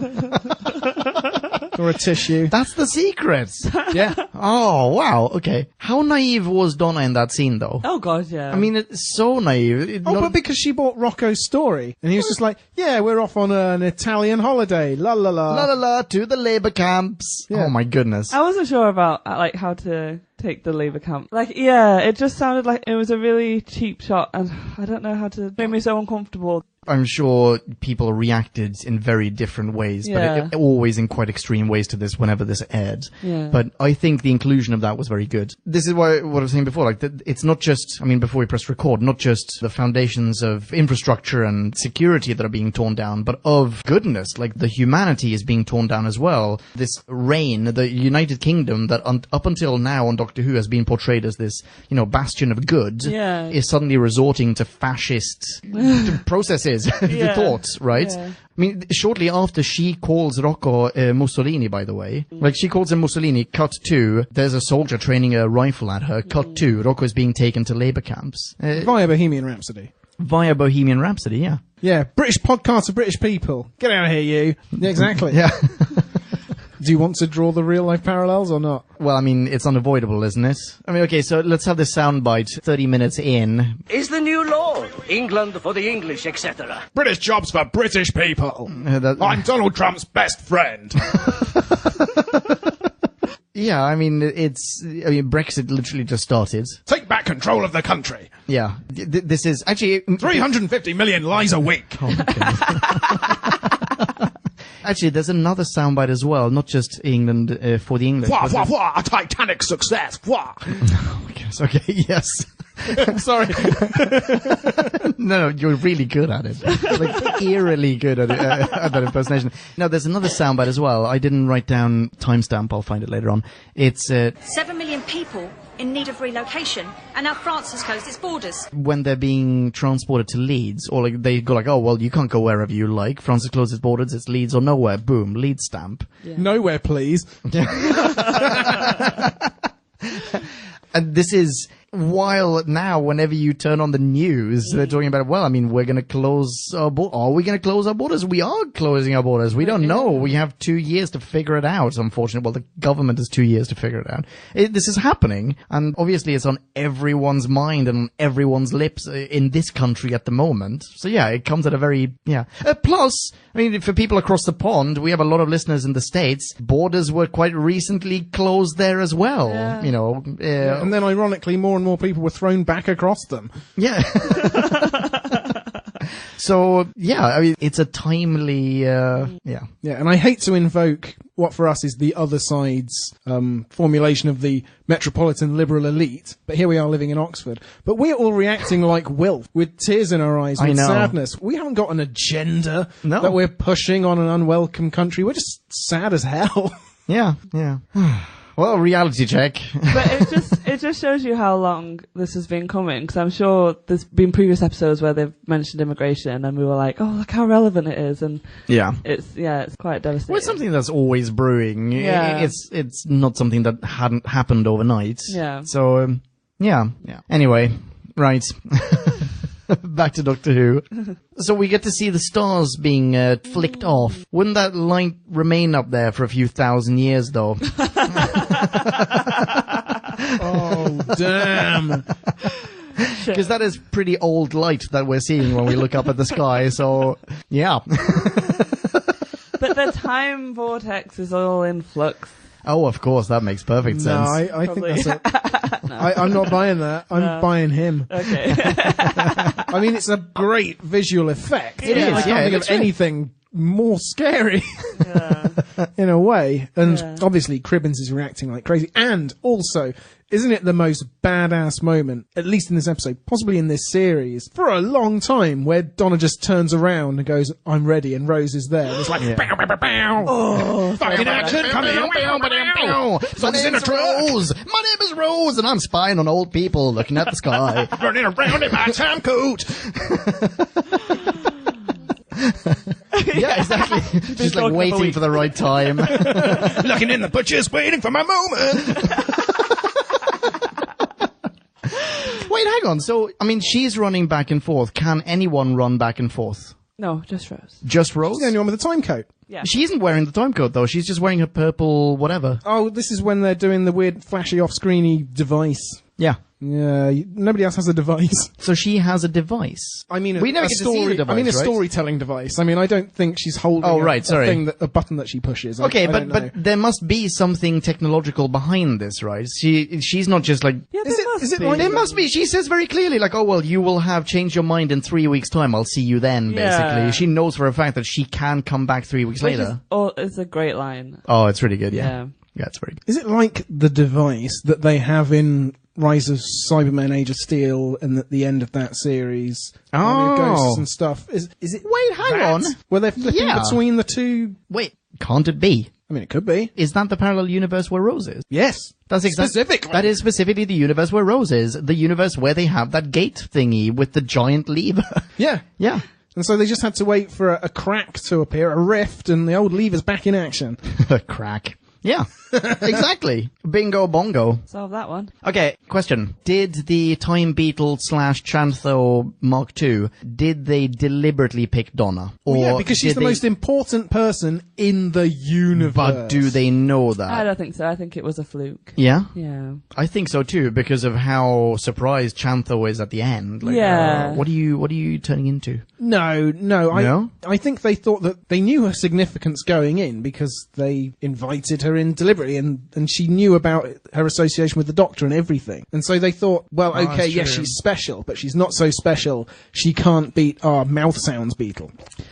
S5: Or a tissue.
S1: That's the secret.
S5: Yeah.
S1: Oh, wow. Okay. How naive was Donna in that scene, though?
S2: Oh, God, yeah.
S1: I mean, it's so naive.
S5: But because she bought Rocco's story. And he was just like, yeah, we're off on an Italian holiday. La la la.
S1: La la la, to the labor camps.
S5: Yeah.
S1: Oh, my goodness.
S2: I wasn't sure about, like, how to take the labor camp. Like, yeah, it just sounded like it was a really cheap shot, and I don't know how to make me so uncomfortable.
S1: I'm sure people reacted in very different ways, but always in quite extreme ways to this whenever this aired.
S2: Yeah.
S1: But I think the inclusion of that was very good. This is what I was saying before, like, it's not just, I mean, before we press record, not just the foundations of infrastructure and security that are being torn down, but of goodness, like the humanity is being torn down as well. This reign, the United Kingdom that up until now on Doctor Who has been portrayed as this, bastion of good, is suddenly resorting to fascist processes. The thoughts, right? Yeah. I mean, shortly after she calls Rocco Mussolini, by the way, like she calls him Mussolini, cut to, there's a soldier training a rifle at her, cut to, Rocco is being taken to labor camps.
S5: Via Bohemian Rhapsody.
S1: Via Bohemian Rhapsody, yeah.
S5: Yeah, British podcast for British people. Get out of here, you. Yeah, exactly.
S1: Yeah.
S5: Do you want to draw the real-life parallels or not?
S1: Well, I mean, it's unavoidable, isn't it? I mean, okay, so let's have this soundbite 30 minutes in.
S7: Is the new law England for the English, etc.?
S3: British jobs for British people. I'm Donald Trump's best friend.
S1: Yeah, I mean, Brexit literally just started.
S3: Take back control of the country.
S1: Yeah. This is actually...
S3: 350 million lies a week.
S1: Oh, actually, there's another soundbite as well, not just England for the English.
S3: Wah, wah, wah, a Titanic success. Wah.
S1: Oh my gosh, okay, yes.
S5: Sorry.
S1: No, you're really good at it. Like, eerily good at that impersonation. Now, there's another soundbite as well. I didn't write down timestamp. I'll find it later on. It's
S8: 7 million people in need of relocation, and now France has closed its borders.
S1: When they're being transported to Leeds, or like they go like, oh, well, you can't go wherever you like. France has closed its borders. It's Leeds or nowhere. Boom, Leeds stamp.
S5: Yeah. Nowhere, please.
S1: And this is... While now, whenever you turn on the news, they're talking about, well, I mean, we're going to close our borders. Are we going to close our borders? We are closing our borders. We don't know. We have 2 years to figure it out, unfortunately. Well, the government has 2 years to figure it out. This is happening, and obviously it's on everyone's mind and on everyone's lips in this country at the moment. So yeah, it comes at a very, plus, I mean, for people across the pond, we have a lot of listeners in the States. Borders were quite recently closed there as well,
S5: And then ironically, more and more people were thrown back across them.
S1: Yeah. So, yeah, I mean, it's a timely, Yeah,
S5: and I hate to invoke what for us is the other side's formulation of the metropolitan liberal elite, but here we are living in Oxford. But we're all reacting like Wilf, with tears in our eyes, with sadness. We haven't got an agenda that we're pushing on an unwelcome country. We're just sad as hell.
S1: Yeah. Well, reality check.
S2: But it just shows you how long this has been coming, because I'm sure there's been previous episodes where they've mentioned immigration and we were like, oh, look how relevant it is, and it's quite devastating.
S1: Well, it's something that's always brewing. Yeah. It's not something that hadn't happened overnight.
S2: Yeah.
S1: So, Yeah. Anyway, right. Back to Doctor Who. So we get to see the stars being flicked off. Wouldn't that light remain up there for a few thousand years, though?
S5: Oh, damn.
S1: Because that is pretty old light that we're seeing when we look up at the sky, so, yeah.
S2: But the time vortex is all in flux.
S1: Oh, of course, that makes perfect sense.
S5: No, I think that's I'm not buying that. I'm buying him.
S2: Okay.
S5: I mean, it's a great visual effect.
S1: It is,
S5: I can't think of anything more scary in a way. And obviously Cribbins is reacting like crazy. And also, isn't it the most badass moment, at least in this episode, possibly in this series, for a long time, where Donna just turns around and goes, I'm ready, and Rose is there. And it's like, bow, bow, bow, bow. Oh, fucking action, come here.
S1: Something's in a Rose. My name is Rose, and I'm spying on old people looking at the sky.
S5: Running around in my time coat.
S1: Yeah, exactly. Just like waiting for the right time.
S5: Looking in the butcher's, waiting for my moment.
S1: Wait, hang on. So, I mean, she's running back and forth. Can anyone run back and forth?
S2: No, just Rose.
S1: Just Rose?
S5: She's the only one with a time coat.
S2: Yeah.
S1: She isn't wearing the time coat, though. She's just wearing her purple whatever.
S5: Oh, this is when they're doing the weird flashy off-screeny device.
S1: Yeah.
S5: Yeah, nobody else has a device.
S1: So she has a device.
S5: I mean,
S1: we never get to see the device,
S5: I mean, a
S1: right?
S5: storytelling device. I mean, I don't think she's holding a button that she pushes.
S1: Okay,
S5: I don't know.
S1: but there must be something technological behind this, right? She's not just like...
S2: Yeah,
S5: is it like...
S1: There must be. She says very clearly, like, oh, well, you will have changed your mind in 3 weeks' time. I'll see you then, basically.
S2: Yeah.
S1: She knows for a fact that she can come back 3 weeks later.
S2: It's a great line.
S1: Oh, it's really good,
S2: Yeah.
S1: Yeah, it's very good.
S5: Is it like the device that they have in Rise of Cybermen Age of Steel and at the end of that series?
S1: Oh.
S5: Ghosts and stuff. Is it...
S1: Wait, hang on.
S5: Where they're flipping between the two...
S1: Wait, can't it be?
S5: I mean, it could be.
S1: Is that the parallel universe where Rose is?
S5: Yes.
S1: That's exactly.
S5: Specifically.
S1: That is specifically the universe where Rose is. The universe where they have that gate thingy with the giant lever.
S5: Yeah.
S1: Yeah.
S5: And so they just had to wait for a crack to appear, a rift, and the old lever's back in action.
S1: A crack. Yeah, exactly. Bingo bongo.
S2: Solve that one.
S1: Okay, question. Did the Time Beetle / Chantho Mark II, did they deliberately pick Donna? Or
S5: Well, yeah, because she's the most important person in the universe.
S1: But do they know that?
S2: I don't think so. I think it was a fluke.
S1: Yeah?
S2: Yeah.
S1: I think so too, because of how surprised Chantho is at the end. Like,
S2: Yeah.
S1: What are you turning into?
S5: No.
S1: No?
S5: I think they thought that they knew her significance going in because they invited her in deliberately and she knew about her association with the Doctor and everything. And so they thought, well, okay, yes, she's special, but she's not so special. She can't beat our mouth sounds beetle.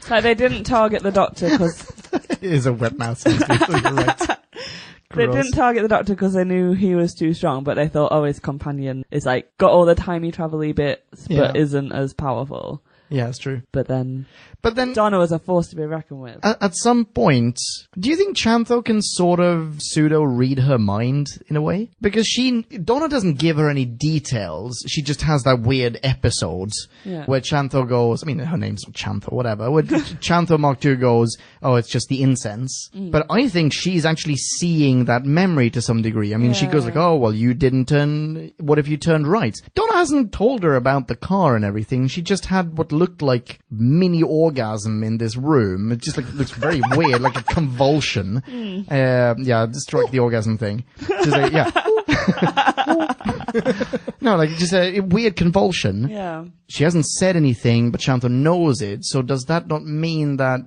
S2: Like, they didn't target the Doctor because...
S1: It is a wet mouse. You're right.
S2: They didn't target the Doctor because they knew he was too strong, but they thought, oh, his companion is like, got all the timey travel-y bits, but isn't as powerful.
S1: Yeah, it's true.
S2: But then
S1: Donna
S2: was a force to be reckoned with.
S1: At some point, do you think Chantho can sort of pseudo-read her mind in a way? Because Donna doesn't give her any details. She just has that weird episode where Chantho goes, I mean, her name's Chantho, whatever, where Chantho Mark II goes, oh, it's just the incense. But I think she's actually seeing that memory to some degree. I mean, she goes like, oh, well, you didn't what if you turned right? Donna hasn't told her about the car and everything. She just had what looked like mini orgasm in this room. It just looks very weird, like a convulsion. Strike the orgasm thing. She's like, no, like just a weird convulsion.
S2: Yeah.
S1: She hasn't said anything, but Chantho knows it. So does that not mean that?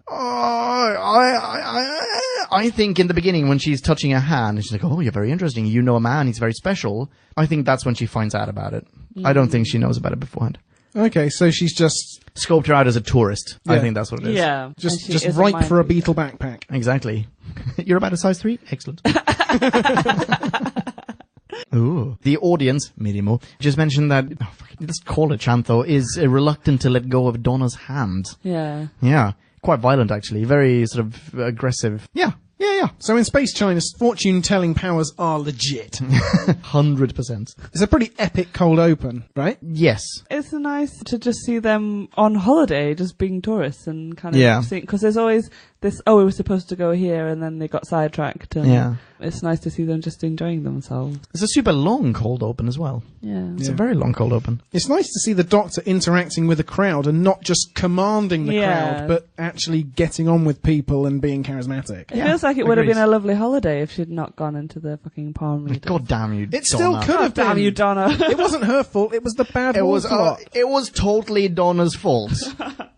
S1: I think in the beginning when she's touching her hand, she's like, "Oh, you're very interesting. You know a man. He's very special." I think that's when she finds out about it. I don't think she knows about it beforehand.
S5: Okay, so she's just
S1: Scoped her out as a tourist. I think that's what it is.
S2: Yeah.
S5: just ripe for a Beetle backpack.
S1: Exactly. You're about a size 3? Excellent. Ooh. The audience, Minimo, just mentioned that, let's call it Chantho, is reluctant to let go of Donna's hand.
S2: Yeah.
S1: Yeah. Quite violent, actually. Very sort of aggressive. Yeah.
S5: So in Space China's fortune-telling powers are legit.
S1: 100%.
S5: It's a pretty epic cold open, right?
S1: Yes.
S2: It's nice to just see them on holiday, just being tourists and kind of seeing, because there's always this, we were supposed to go here, and then they got sidetracked. And
S1: Yeah.
S2: it's nice to see them just enjoying themselves.
S1: It's a super long cold open as well.
S2: Yeah.
S1: It's a very long cold open.
S5: It's nice to see the Doctor interacting with the crowd and not just commanding the crowd, but actually getting on with people and being charismatic.
S2: It feels like it would have been a lovely holiday if she'd not gone into the fucking palm readers.
S1: God damn you,
S5: It still
S1: Donna.
S5: could have been.
S2: Damn you, Donna.
S5: It wasn't her fault. It was the bad
S1: It
S5: wolf
S1: was
S5: lot.
S1: it was totally Donna's fault.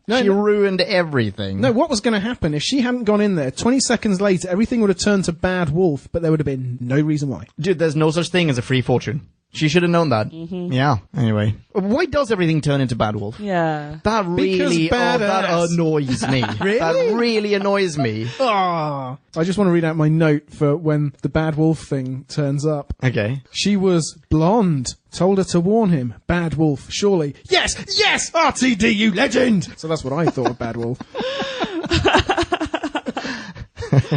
S1: She ruined everything.
S5: No, what was going to happen if she hadn't gone in there? 20 seconds later, everything would have turned to bad wolf, but there would have been no reason why.
S1: Dude, there's no such thing as a free fortune. She should have known that. Mm-hmm. Yeah. Anyway, why does everything turn into bad wolf?
S2: Yeah.
S1: That really that annoys me.
S5: Really?
S1: That really annoys me.
S5: Ah! I just want to read out my note for when the bad wolf thing turns up.
S1: Okay.
S5: She was blonde. Told her to warn him. Bad wolf, surely. Yes! Yes! RTD, you legend! So that's what I thought of bad wolf.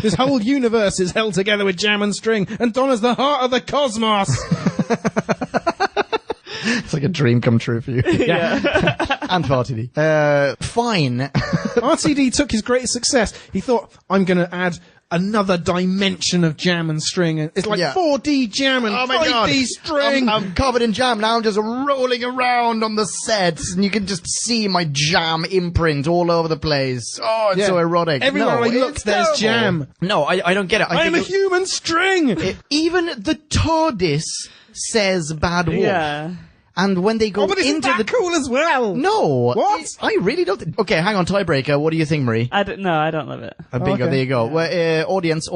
S5: This whole universe is held together with jam and string, and Donna's the heart of the cosmos!
S1: It's like a dream come true for you.
S2: Yeah.
S1: And for RTD. Fine.
S5: RTD took his greatest success. He thought, I'm going to add another dimension of jam and string. And it's like 4D jam and 5D string.
S1: I'm covered in jam. Now I'm just rolling around on the set, and you can just see my jam imprint all over the place. Oh, it's so erotic.
S5: Everywhere I look,
S1: it's
S5: there's
S1: terrible.
S5: jam.
S1: No, I don't get it.
S5: I am a human string!
S1: Even the TARDIS says bad wolf.
S2: Yeah.
S1: And when they go
S5: but isn't
S1: into
S5: that
S1: the
S5: cool as well?
S1: No.
S5: What?
S1: I really don't. Okay, hang on. Tiebreaker. What do you think, Marie?
S2: I don't love it.
S1: Bingo.
S5: Okay.
S1: There you go. Well, audience.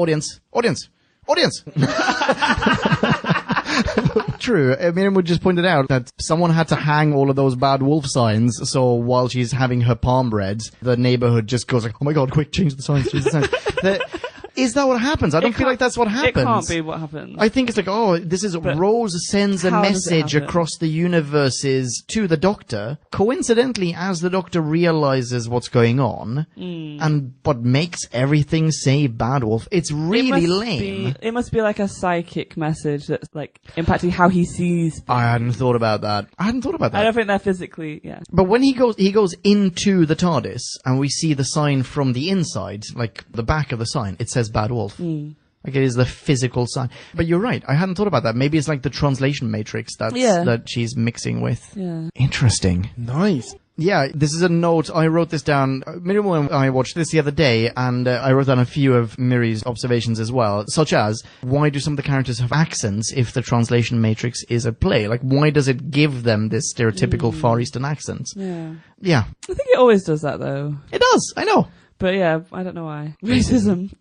S1: True. Miriam just pointed out that someone had to hang all of those bad wolf signs, so while she's having her palm read, the neighborhood just goes like, oh my god, quick, change the signs, change the signs. Is that what happens? I don't feel like that's what happens.
S2: It can't be what happens.
S1: I think it's like, this is Rose sends a message across the universes to the Doctor, coincidentally as the Doctor realizes what's going on, but makes everything say bad wolf. It's really lame.
S2: It must be like a psychic message that's like impacting how he sees things.
S1: I hadn't thought about that.
S2: I don't think they're physically,
S1: But when he goes into the TARDIS, and we see the sign from the inside, like the back of the sign, it says bad wolf. Like it is the physical sign. But you're right, I hadn't thought about that. Maybe it's like the translation matrix that she's mixing with.
S2: Yeah.
S1: Interesting.
S5: Nice.
S1: Yeah, this is a note. I wrote this down. Miriam and I watched this the other day, and I wrote down a few of Miri's observations as well, such as, why do some of the characters have accents if the translation matrix is at play? Like, why does it give them this stereotypical Far Eastern accent? Yeah.
S2: I think it always does that, though.
S1: It does, I know.
S2: But yeah, I don't know why. Racism.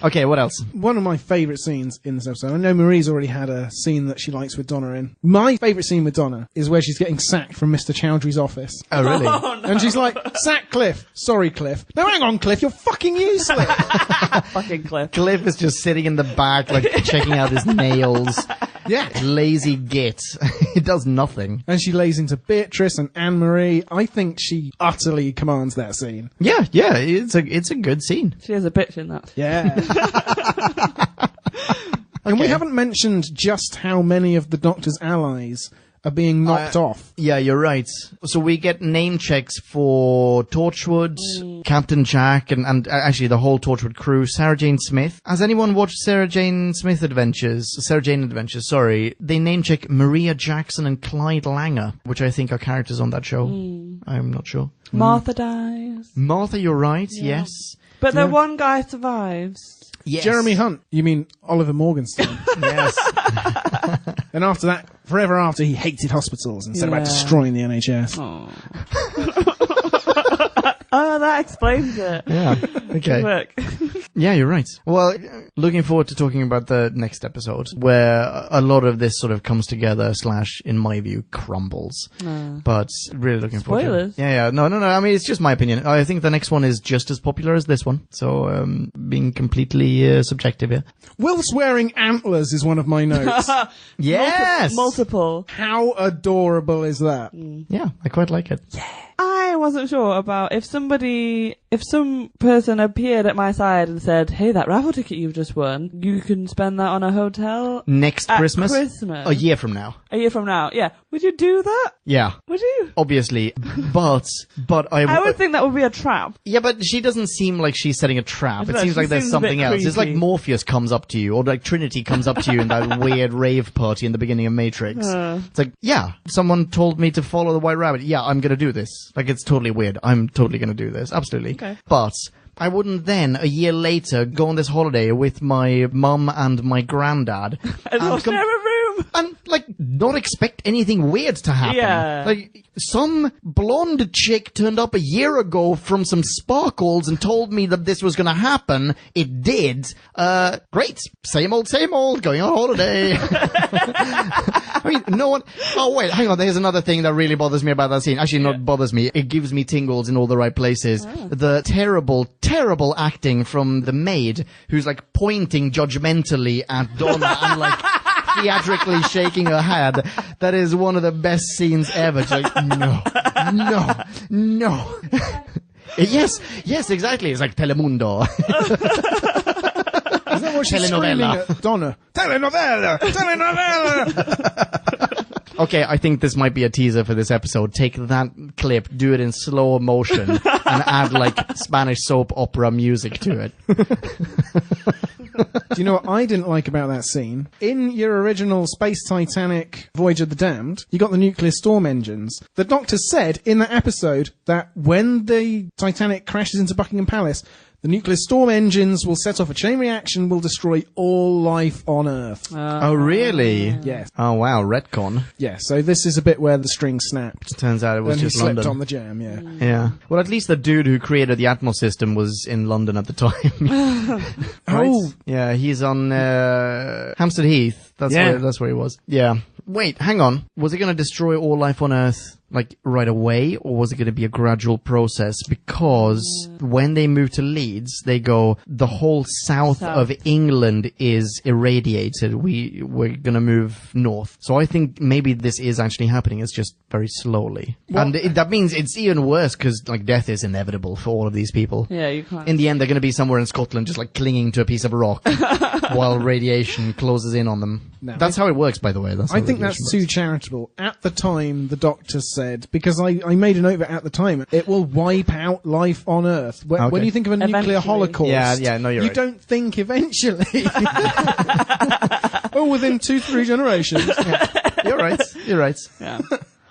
S1: Okay, what else?
S5: One of my favourite scenes in this episode, I know Marie's already had a scene that she likes with Donna in. My favourite scene with Donna is where she's getting sacked from Mr. Chowdhury's office.
S1: Oh, really?
S2: Oh, no.
S5: And she's like, sack Cliff. Sorry, Cliff. No, hang on, Cliff, you're fucking useless.
S2: Fucking Cliff.
S1: Cliff is just sitting in the back, like, checking out his nails.
S5: Yeah.
S1: Lazy git. It does nothing.
S5: And she lays into Beatrice and Anne-Marie. I think she utterly commands that scene.
S1: Yeah, it's a good scene.
S2: She is a bitch in that.
S5: Yeah. And we haven't mentioned just how many of the Doctor's allies are being knocked off.
S1: Yeah, you're right. So we get name checks for Torchwood, Captain Jack, and actually the whole Torchwood crew, Sarah Jane Smith. Has anyone watched Sarah Jane Adventures, sorry. They name check Maria Jackson and Clyde Langer, which I think are characters on that show. I'm not sure.
S2: Martha dies.
S1: Martha, you're right, yes.
S2: But the one guy survives.
S1: Yes.
S5: Jeremy Hunt. You mean Oliver Morgenstern.
S1: Yes.
S5: And after that, forever after, he hated hospitals and said about destroying the NHS.
S2: Oh, that explains it.
S1: Yeah. Okay.
S2: Good work.
S1: Yeah, you're right. Well, looking forward to talking about the next episode, where a lot of this sort of comes together / in my view, crumbles. But really looking forward to it.
S2: Spoilers?
S1: Yeah. No. I mean, it's just my opinion. I think the next one is just as popular as this one. So, being completely subjective here.
S5: Whilst wearing antlers is one of my notes.
S1: Yes!
S2: Multiple.
S5: How adorable is that?
S1: Yeah, I quite like it. Yeah.
S2: I wasn't sure about if some person appeared at my side and said, hey, that raffle ticket you've just won, you can spend that on a hotel
S1: next Christmas? A year from now.
S2: A year from now, yeah. Would you do that?
S1: Yeah.
S2: Would you?
S1: Obviously. But
S2: I would think that would be a trap.
S1: Yeah, but she doesn't seem like she's setting a trap. It seems like there's something else.
S2: Creepy.
S1: It's like Morpheus comes up to you, or like Trinity comes up to you in that weird rave party in the beginning of Matrix. It's like, yeah, someone told me to follow the White Rabbit. Yeah, I'm gonna do this. Like, it's totally weird. I'm totally gonna do this. Absolutely.
S2: Okay.
S1: But I wouldn't then, a year later, go on this holiday with my mum and my granddad.
S2: and share a room.
S1: And, like, not expect anything weird to happen.
S2: Yeah.
S1: Like, some blonde chick turned up a year ago from some sparkles and told me that this was gonna happen. It did. Great. Same old, going on holiday. I mean, no one... Oh, wait, hang on. There's another thing that really bothers me about that scene. Actually, not bothers me. It gives me tingles in all the right places. The terrible acting from the maid who's, like, pointing judgmentally at Donna and, like... theatrically shaking her head. That is one of the best scenes ever. She's like, no. Yes, exactly. It's like Telemundo.
S5: Is that what she's screaming at Donna? Telenovela!
S1: Okay, I think this might be a teaser for this episode. Take that clip, do it in slow motion, and add, like, Spanish soap opera music to it.
S5: Do you know what I didn't like about that scene? In your original Space Titanic Voyage of the Damned, you got the nuclear storm engines. The Doctor said in that episode that when the Titanic crashes into Buckingham Palace, the nuclear storm engines will set off a chain reaction, will destroy all life on Earth.
S1: Oh, really?
S5: Yes.
S1: Oh, wow, retcon.
S5: Yeah, so this is a bit where the string snapped.
S1: Turns out it was
S5: and
S1: just
S5: he slipped
S1: London.
S5: on the jam, yeah.
S1: Yeah. Well, at least the dude who created the Atmos system was in London at the time.
S5: Oh!
S1: Yeah, he's on Hampstead Heath. That's where he was. Yeah. Wait, hang on. Was it going to destroy all life on Earth, like, right away, or was it going to be a gradual process? Because when they move to Leeds, they go, the whole south of England is irradiated. We're going to move north. So I think maybe this is actually happening. It's just very slowly. Well, and that means it's even worse because, like, death is inevitable for all of these people.
S2: Yeah, you can't.
S1: In the end, they're going to be somewhere in Scotland just, like, clinging to a piece of rock while radiation closes in on them. No, that's how it works, by the way.
S5: I think that's too charitable. At the time, the Doctor said, because I made a note of it at the time, it will wipe out life on Earth. When you think of a nuclear holocaust, you don't think eventually. Within 2-3 generations.
S1: Yeah. You're right. Yeah.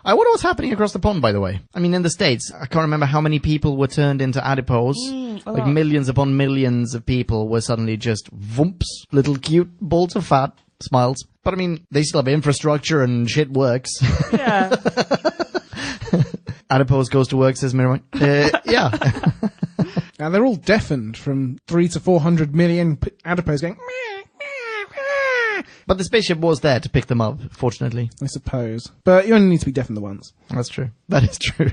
S1: I wonder what's happening across the pond, by the way. I mean, in the States, I can't remember how many people were turned into adipose. Like millions upon millions of people were suddenly just vumps, little cute balls of fat, smiles. But I mean, they still have infrastructure and shit works.
S2: Yeah.
S1: Adipose goes to work, says Mirror. Yeah.
S5: Now they're all deafened from 300 to 400 million adipose going.
S1: But the spaceship was there to pick them up, fortunately.
S5: I suppose. But you only need to be deafened once.
S1: That's true. That is true.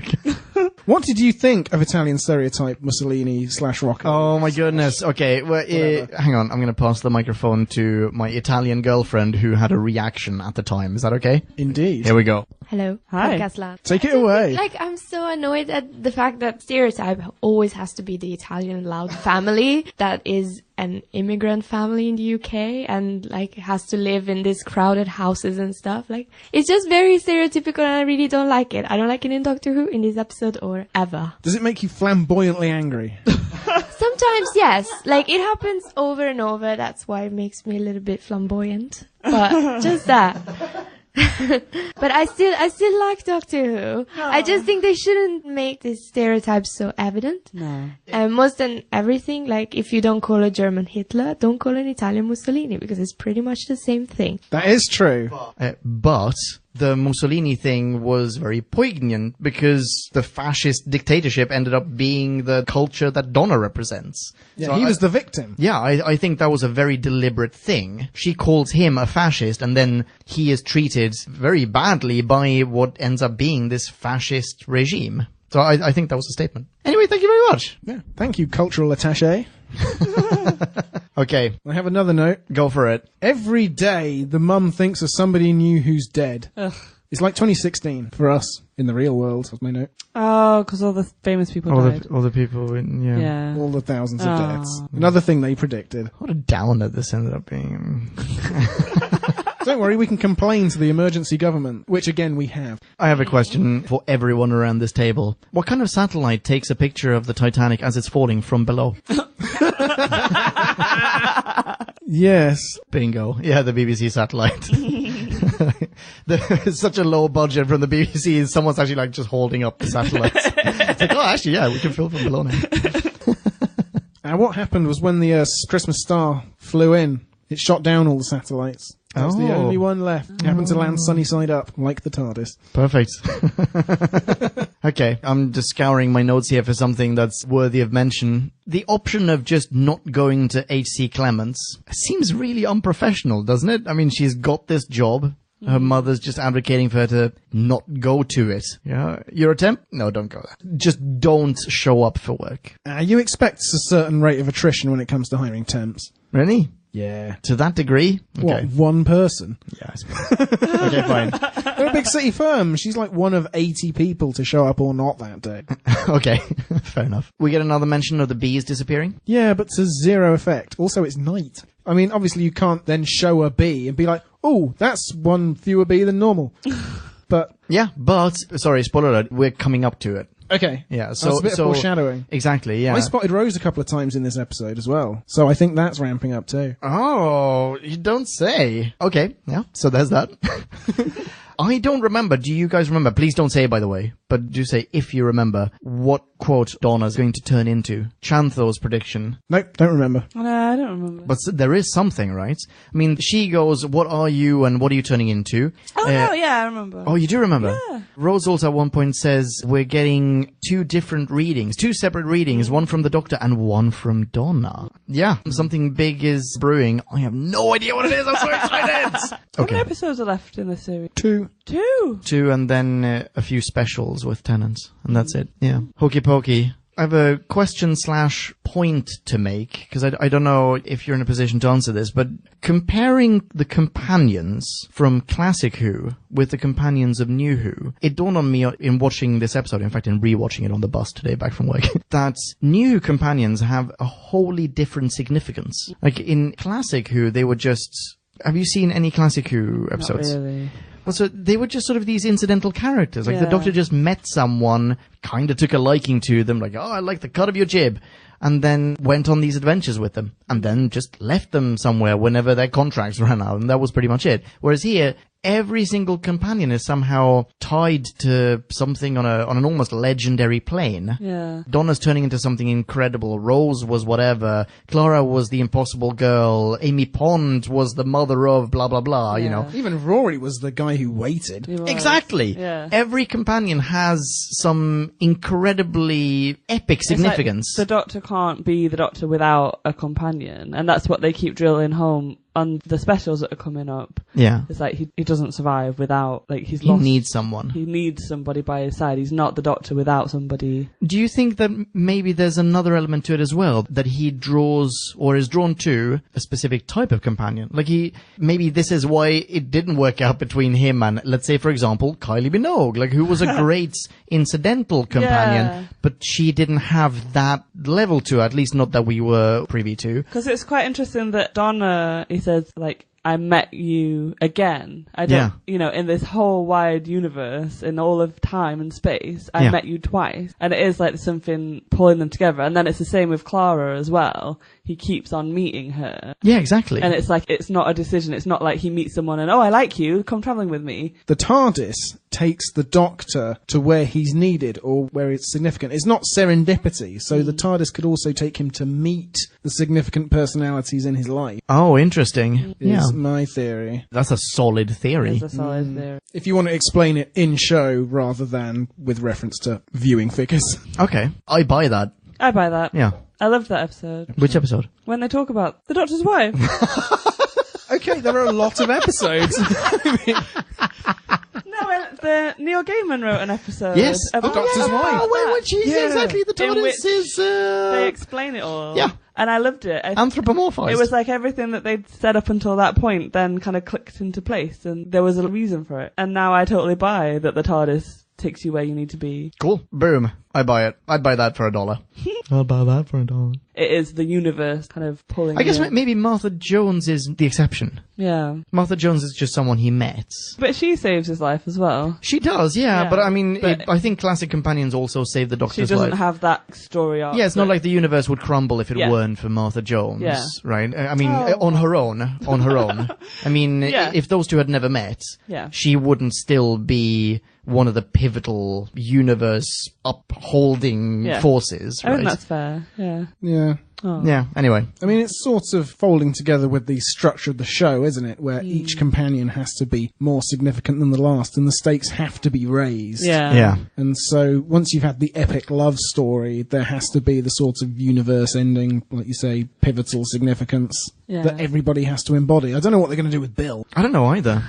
S5: What did you think of Italian stereotype Mussolini/Rocco?
S1: Oh my goodness. Okay, well, hang on. I'm going to pass the microphone to my Italian girlfriend who had a reaction at the time. Is that okay?
S5: Indeed.
S1: Here we go.
S6: Hello.
S2: Hi.
S6: Podcast Lab.
S5: Take it away.
S6: I'm so annoyed at the fact that stereotype always has to be the Italian loud family that is an immigrant family in the UK and has to live in these crowded houses and stuff. It's just very stereotypical and I really don't like it. I don't like it in Doctor Who, in this episode, or ever.
S5: Does it make you flamboyantly angry?
S6: Sometimes, yes. It happens over and over. That's why it makes me a little bit flamboyant. But just that. But I still like Doctor Who. I just think they shouldn't make these stereotypes so evident.
S2: No.
S6: Most than everything, if you don't call a German Hitler, don't call an Italian Mussolini, because it's pretty much the same thing.
S5: That is true.
S1: But the Mussolini thing was very poignant because the fascist dictatorship ended up being the culture that Donna represents.
S5: Yeah, so he was the victim.
S1: Yeah, I think that was a very deliberate thing. She calls him a fascist and then he is treated very badly by what ends up being this fascist regime. So I think that was a statement. Anyway, thank you very much.
S5: Yeah, thank you, cultural attaché.
S1: Okay.
S5: I have another note.
S1: Go for it.
S5: Every day, the mum thinks of somebody new who's dead.
S2: Ugh.
S5: It's like 2016 for us in the real world, was my note.
S2: Oh, because all the famous people died.
S1: All the people, yeah.
S5: All the thousands of deaths. Another thing they predicted.
S1: What a downer this ended up being.
S5: Don't worry, we can complain to the emergency government, which again we have.
S1: I have a question for everyone around this table. What kind of satellite takes a picture of the Titanic as it's falling from below?
S5: Yes.
S1: Bingo. Yeah, the BBC satellite. There's such a low budget from the BBC, someone's actually like just holding up the satellites. It's like, oh, actually, yeah, we can film from below now.
S5: Now, what happened was when the Christmas star flew in, it shot down all the satellites. That was the only one left. It happened to land sunny side up, like the TARDIS.
S1: Perfect. Okay, I'm just scouring my notes here for something that's worthy of mention. The option of just not going to H.C. Clements seems really unprofessional, doesn't it? I mean, she's got this job. Her mother's just advocating for her to not go to it. Yeah, you're a temp? No, don't go there. Just don't show up for work.
S5: You expect a certain rate of attrition when it comes to hiring temps.
S1: Really?
S5: Yeah.
S1: To that degree? Okay.
S5: What, one person?
S1: Yeah, I suppose. Okay, fine.
S5: They're a big city firm. She's like one of 80 people to show up or not that day.
S1: Okay, fair enough. We get another mention of the bees disappearing?
S5: Yeah, but to zero effect. Also, it's night. I mean, obviously you can't then show a bee and be like, oh, that's one fewer bee than normal. But...
S1: Yeah, but, sorry, spoiler alert, we're coming up to it.
S5: Okay.
S1: Yeah,
S5: so it's a bit of foreshadowing.
S1: Exactly, yeah.
S5: I spotted Rose a couple of times in this episode as well, so I think that's ramping up too.
S1: Oh, you don't say. Okay, yeah, so there's that. I don't remember. Do you guys remember? Please don't say, by the way, but do say if you remember what quote Donna's going to turn into. Chantho's prediction.
S5: Nope, don't remember.
S2: No, I don't remember.
S1: But there is something, right? I mean, she goes, what are you and what are you turning into?
S2: Oh, no, yeah, I remember.
S1: Oh, you do remember?
S2: Yeah.
S1: Rose also at one point says, we're getting two separate readings, one from the Doctor and one from Donna. Yeah, something big is brewing. I have no idea what it is. I'm so excited.
S2: How many episodes are left in this series?
S5: 2.
S2: 2,
S1: and then a few specials with Tennant, and that's it. Yeah. Hokey pokey. I have a question/point to make, because I don't know if you're in a position to answer this, but comparing the companions from Classic Who with the companions of New Who, it dawned on me in watching this episode, in fact in rewatching it on the bus today back from work, that New Who companions have a wholly different significance. Like in Classic Who, they were just... Have you seen any Classic Who episodes?
S2: Not really.
S1: Well, so they were just sort of these incidental characters. Like the Doctor just met someone, kind of took a liking to them, like, oh, I like the cut of your jib, and then went on these adventures with them, and then just left them somewhere whenever their contracts ran out, and that was pretty much it. Whereas here, every single companion is somehow tied to something on an almost legendary plane.
S2: Yeah.
S1: Donna's turning into something incredible. Rose was whatever. Clara was the impossible girl. Amy Pond was the mother of blah, blah, blah, you know.
S5: Even Rory was the guy who waited.
S1: Exactly.
S2: Yeah.
S1: Every companion has some incredibly epic significance.
S2: Like the Doctor can't be the Doctor without a companion, and that's what they keep drilling home on the specials that are coming up.
S1: Yeah.
S2: It's like he doesn't survive without, like, he
S1: needs someone.
S2: He needs somebody by his side. He's not the Doctor without somebody.
S1: Do you think that maybe there's another element to it as well, that he draws or is drawn to a specific type of companion? Like maybe this is why it didn't work out between him and, let's say, for example, Kylie Minogue, like, who was a great incidental companion, but she didn't have that level to her, at least not that we were privy to.
S2: Because it's quite interesting that Donna, he says, like, I met you again. I don't, in this whole wide universe, in all of time and space, I met you twice. And it is like something pulling them together. And then it's the same with Clara as well. He keeps on meeting her.
S1: Yeah, exactly.
S2: And it's like, it's not a decision. It's not like he meets someone and, oh, I like you, come travelling with me.
S5: The TARDIS takes the Doctor to where he's needed or where it's significant. It's not serendipity. So the TARDIS could also take him to meet the significant personalities in his life.
S1: Oh, interesting.
S5: Is my theory.
S1: That's a solid theory.
S2: That's a solid theory.
S5: If you want to explain it in show rather than with reference to viewing figures.
S1: Okay, I buy that.
S2: I buy that.
S1: Yeah.
S2: I loved that episode.
S1: Which episode?
S2: When they talk about the Doctor's wife.
S5: Okay, there are a lot of episodes.
S2: No, the Neil Gaiman wrote an episode.
S1: Yes.
S2: about
S5: Doctor's Wife.
S1: Oh, when she's
S5: Yeah.
S1: exactly the
S2: In which
S1: TARDIS is
S2: they explain it all.
S1: Yeah.
S2: And I loved it.
S1: anthropomorphized.
S2: It was like everything that they'd said up until that point then kind of clicked into place, and there was a reason for it. And now I totally buy that the TARDIS takes you where you need to be.
S1: cool. Boom. I buy it. I'd buy that for $1. I'll buy that for $1.
S2: It is the universe kind of pulling
S1: I guess
S2: you in.
S1: maybe Martha Jones is the exception.
S2: Yeah.
S1: Martha Jones is just someone he met.
S2: But she saves his life as well.
S1: She does, yeah.
S2: Yeah,
S1: But I mean,
S2: but-
S1: I think classic companions also save the
S2: She
S1: Doctor's
S2: doesn't
S1: life.
S2: have that story arc.
S1: Yeah, it's not
S2: that-
S1: like the universe would crumble if it
S2: Yeah.
S1: weren't for Martha Jones,
S2: Yeah.
S1: right? I mean,
S2: Oh.
S1: on her own. I mean,
S2: Yeah.
S1: if those two had never met,
S2: Yeah.
S1: she wouldn't still be one of the pivotal universe upholding
S2: Yeah.
S1: forces,
S2: I
S1: right?
S2: think that's fair. Yeah.
S5: Yeah.
S2: Oh.
S1: Yeah, anyway.
S5: I mean, it's sort of folding together with the structure of the show, isn't it? Where each companion has to be more significant than the last, and the stakes have to be raised.
S2: Yeah.
S1: Yeah.
S5: And so, once you've had the epic love story, there has to be the sort of universe-ending, like you say, pivotal significance
S2: Yeah.
S5: that everybody has to embody. I don't know what they're going to do with Bill.
S1: I don't know either.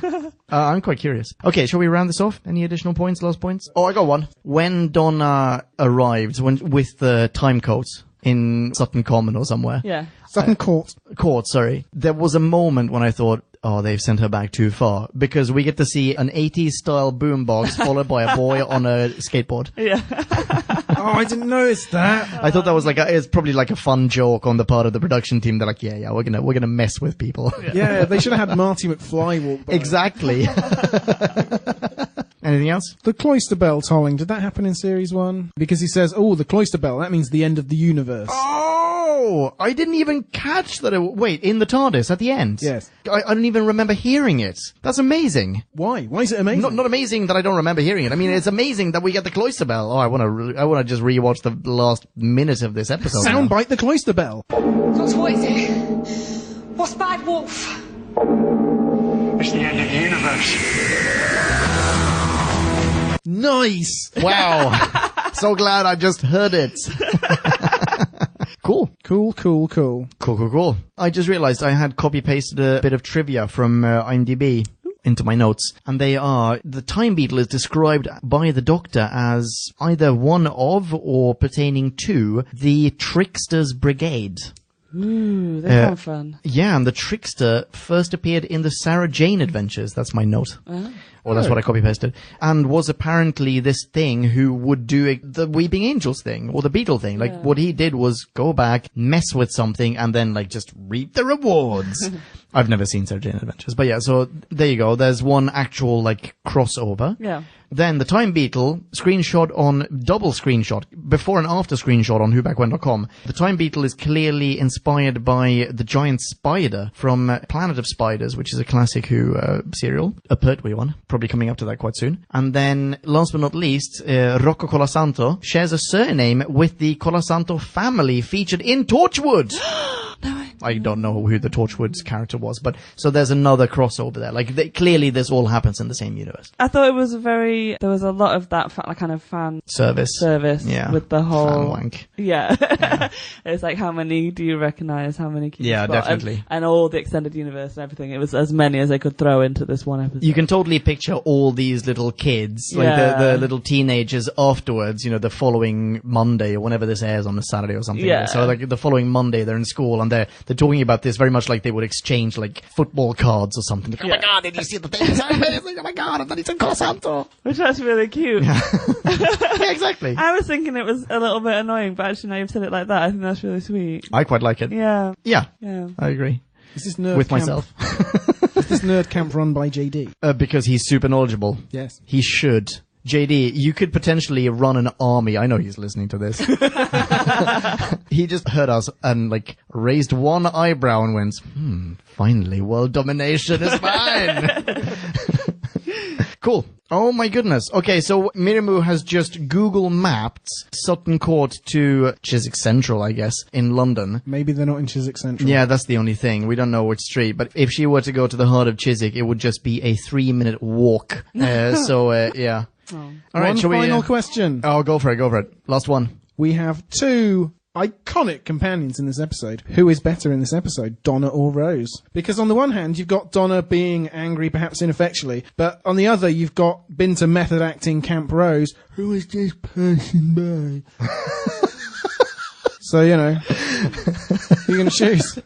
S1: I'm quite curious. Okay, shall we round this off? Any additional points, last points? Oh, I got one. When Donna arrived with the time coat in Sutton Common or somewhere.
S2: Yeah.
S5: Sutton Court.
S1: Sorry. There was a moment when I thought, oh, they've sent her back too far. Because we get to see an 80s style boombox followed by a boy on a skateboard.
S2: Yeah.
S5: Oh, I didn't notice that.
S1: I thought that was it's probably like a fun joke on the part of the production team. They're like, yeah, we're gonna mess with people.
S5: Yeah, they should have had Marty McFly walk by.
S1: Exactly. Anything else?
S5: The cloister bell tolling, did that happen in series 1? Because he says, oh, the cloister bell, that means the end of the universe.
S1: Oh, I didn't even catch that. Wait, in the TARDIS at the end?
S5: Yes.
S1: I don't even remember hearing it. That's amazing.
S5: Why? Why is it amazing?
S1: Not amazing that I don't remember hearing it. I mean, it's amazing that we get the cloister bell. Oh, I want to just rewatch the last minute of this episode. now.
S5: Soundbite the cloister bell.
S8: Doctor, what is it? What's Bad Wolf?
S9: It's the end of the universe.
S5: Nice!
S1: Wow. So glad I just heard it. Cool.
S5: Cool.
S1: I just realized I had copy-pasted a bit of trivia from IMDb into my notes. And they are, the Time Beetle is described by the Doctor as either one of or pertaining to the Trickster's Brigade.
S2: Ooh, they sound fun.
S1: Yeah, and the Trickster first appeared in the Sarah Jane Adventures. That's my note. Or that's what I copy-pasted. And was apparently this thing who would do the Weeping Angels thing, or the Beetle thing. Like, what he did was go back, mess with something, and then, just reap the rewards. I've never seen Sarah Jane Adventures. But yeah, so there you go. There's one actual, crossover.
S2: Yeah.
S1: Then the Time Beetle, double screenshot, before and after screenshot on whobackwhen.com. The Time Beetle is clearly inspired by the giant spider from Planet of Spiders, which is a classic Who serial, a Pertwee one, probably coming up to that quite soon. And then, last but not least, Rocco Colasanto shares a surname with the Colasanto family featured in Torchwood. I don't know who the Torchwood's character was, but so there's another crossover there. Clearly this all happens in the same universe.
S2: I thought it was there was a lot of that kind of fan
S1: Service.
S2: yeah, with the whole
S1: fan wank.
S2: Yeah. It's like, how many do you recognize? How many can you
S1: Yeah,
S2: spot?
S1: definitely.
S2: And all the extended universe and everything. It was as many as they could throw into this one episode.
S1: You can totally picture all these little kids, the little teenagers afterwards, the following Monday or whenever this airs on a Saturday or something.
S2: Yeah.
S1: So the following Monday they're in school and they're talking about this very much like they would exchange football cards or something. Like, oh my god, did you see the thing? Oh my god, I thought it's in Colasanto.
S2: Which that's really cute.
S1: Yeah, exactly.
S2: I was thinking it was a little bit annoying, but actually now you've said it like that, I think that's really sweet.
S1: I quite like it.
S2: Yeah.
S1: Yeah.
S2: Yeah.
S1: I agree.
S5: Is this nerd
S1: With
S5: camp,
S1: myself.
S5: Is this nerd camp run by JD?
S1: Because he's super knowledgeable.
S5: Yes.
S1: He should. JD, you could potentially run an army. I know he's listening to this. He just heard us and raised one eyebrow and went, finally, world domination is mine. Cool. Oh my goodness. Okay, so Mirimu has just Google mapped Sutton Court to Chiswick Central, I guess, in London.
S5: Maybe they're not in Chiswick Central.
S1: Yeah, that's the only thing. We don't know which street. But if she were to go to the heart of Chiswick, it would just be a 3-minute walk. Yeah.
S2: Oh.
S1: All right,
S5: One
S1: shall
S5: final
S1: we?
S5: question.
S1: Oh, go for it. Last one.
S5: We have 2 iconic companions in this episode. Who is better in this episode, Donna or Rose? Because on the one hand, you've got Donna being angry, perhaps ineffectually, but on the other, you've got been to method acting Camp Rose, who is just passing by. So, you know, who are you going to choose?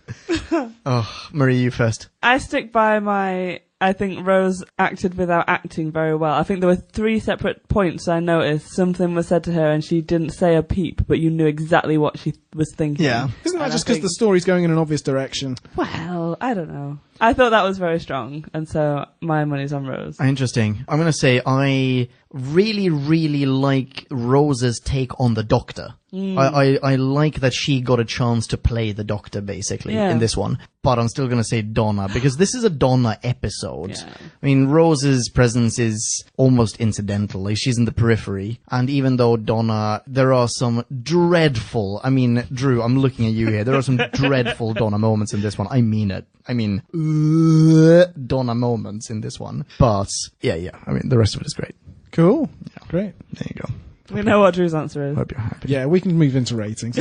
S1: Oh, Marie, you first.
S2: I stick by I think Rose acted without acting very well. I think there were 3 separate points I noticed. Something was said to her and she didn't say a peep, but you knew exactly what she was thinking.
S1: Yeah.
S5: Isn't that just because the story's going in an obvious direction?
S2: Well, I don't know. I thought that was very strong, and so my money's on Rose.
S1: Interesting. I'm going to say I really, really like Rose's take on the Doctor. I like that she got a chance to play the Doctor, basically, in this one. But I'm still going to say Donna, because this is a Donna episode. Yeah. I mean, Rose's presence is almost incidental. Like, she's in the periphery. And even though Donna, there are some dreadful, I mean, Drew, I'm looking at you here. There are some dreadful Donna moments in this one. I mean it. I mean, Donna moments in this one. But, yeah. I mean, the rest of it is great.
S5: Cool. Yeah. Great.
S1: There you go.
S2: We know what Drew's answer is.
S1: Hope you're happy.
S5: Yeah, we can move into ratings.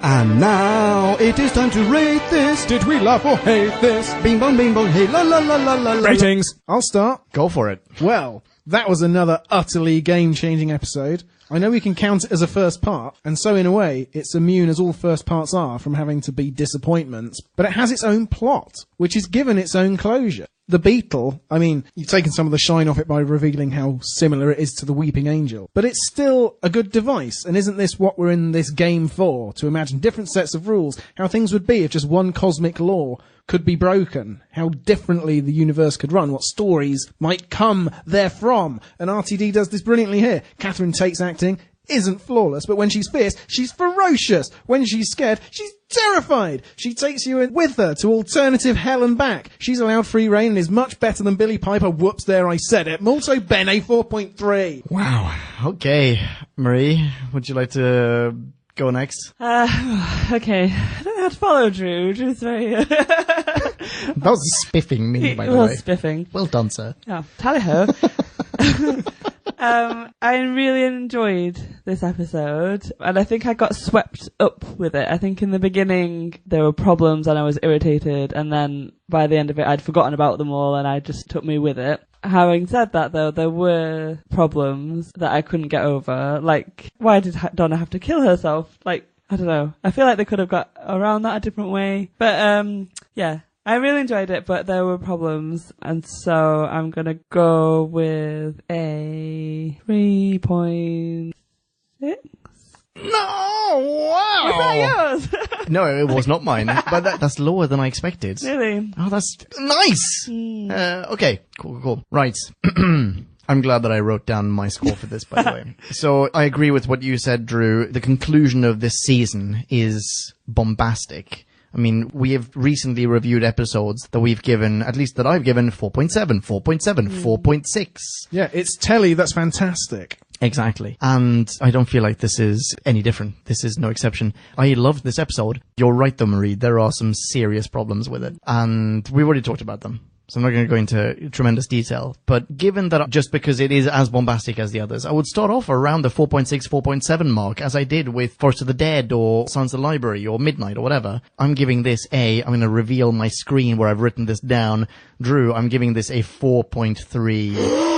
S3: And now it is time to rate this. Did we love or hate this? Bing bong, hey, la la la la la.
S5: Ratings. I'll start.
S1: Go for it.
S5: Well, that was another utterly game-changing episode. I know we can count it as a first part, and so in a way, it's immune as all first parts are from having to be disappointments, but it has its own plot, which is given its own closure. The Beetle, I mean, you've taken some of the shine off it by revealing how similar it is to the Weeping Angel, but it's still a good device, and isn't this what we're in this game for? To imagine different sets of rules, how things would be if just one cosmic law could be broken, how differently the universe could run, what stories might come therefrom. And RTD does this brilliantly here. Catherine Tate's acting isn't flawless, but when she's fierce, she's ferocious. When she's scared, she's terrified. She takes you with her to alternative hell and back. She's allowed free reign and is much better than Billy Piper. Whoops, there I said it. Molto bene 4.3.
S1: Wow. Okay. Marie, would you like to go next?
S2: Okay. I don't know how to follow Drew. Drew's very...
S1: That was spiffing me, by the way.
S2: It was spiffing.
S1: Well done, sir.
S2: Oh, tally-ho. I really enjoyed this episode, and I think I got swept up with it. I think in the beginning there were problems and I was irritated, and then by the end of it I'd forgotten about them all and I just took me with it. Having said that, though, there were problems that I couldn't get over. Like, why did Donna have to kill herself? Like, I don't know. I feel like they could have got around that a different way. But, yeah. I really enjoyed it, but there were problems, and so I'm gonna go with a 3.6.
S1: No! Wow!
S2: Was that yours?
S1: No, it was not mine, but that's lower than I expected.
S2: Really?
S1: Oh, that's nice! Okay, cool. Right. I'm glad that I wrote down my score for this, by the way. So, I agree with what you said, Drew. The conclusion of this season is bombastic. I mean, we have recently reviewed episodes that we've given, at least that I've given, 4.7, 4.6.
S5: Yeah, it's telly that's fantastic.
S1: Exactly. And I don't feel like this is any different. This is no exception. I loved this episode. You're right though, Marie. There are some serious problems with it. And we've already talked about them. So I'm not going to go into tremendous detail. But given that just because it is as bombastic as the others, I would start off around the 4.6, 4.7 mark, as I did with Forest of the Dead or Sons of the Library or Midnight or whatever. I'm giving this I'm going to reveal my screen where I've written this down. Drew, I'm giving this a 4.3.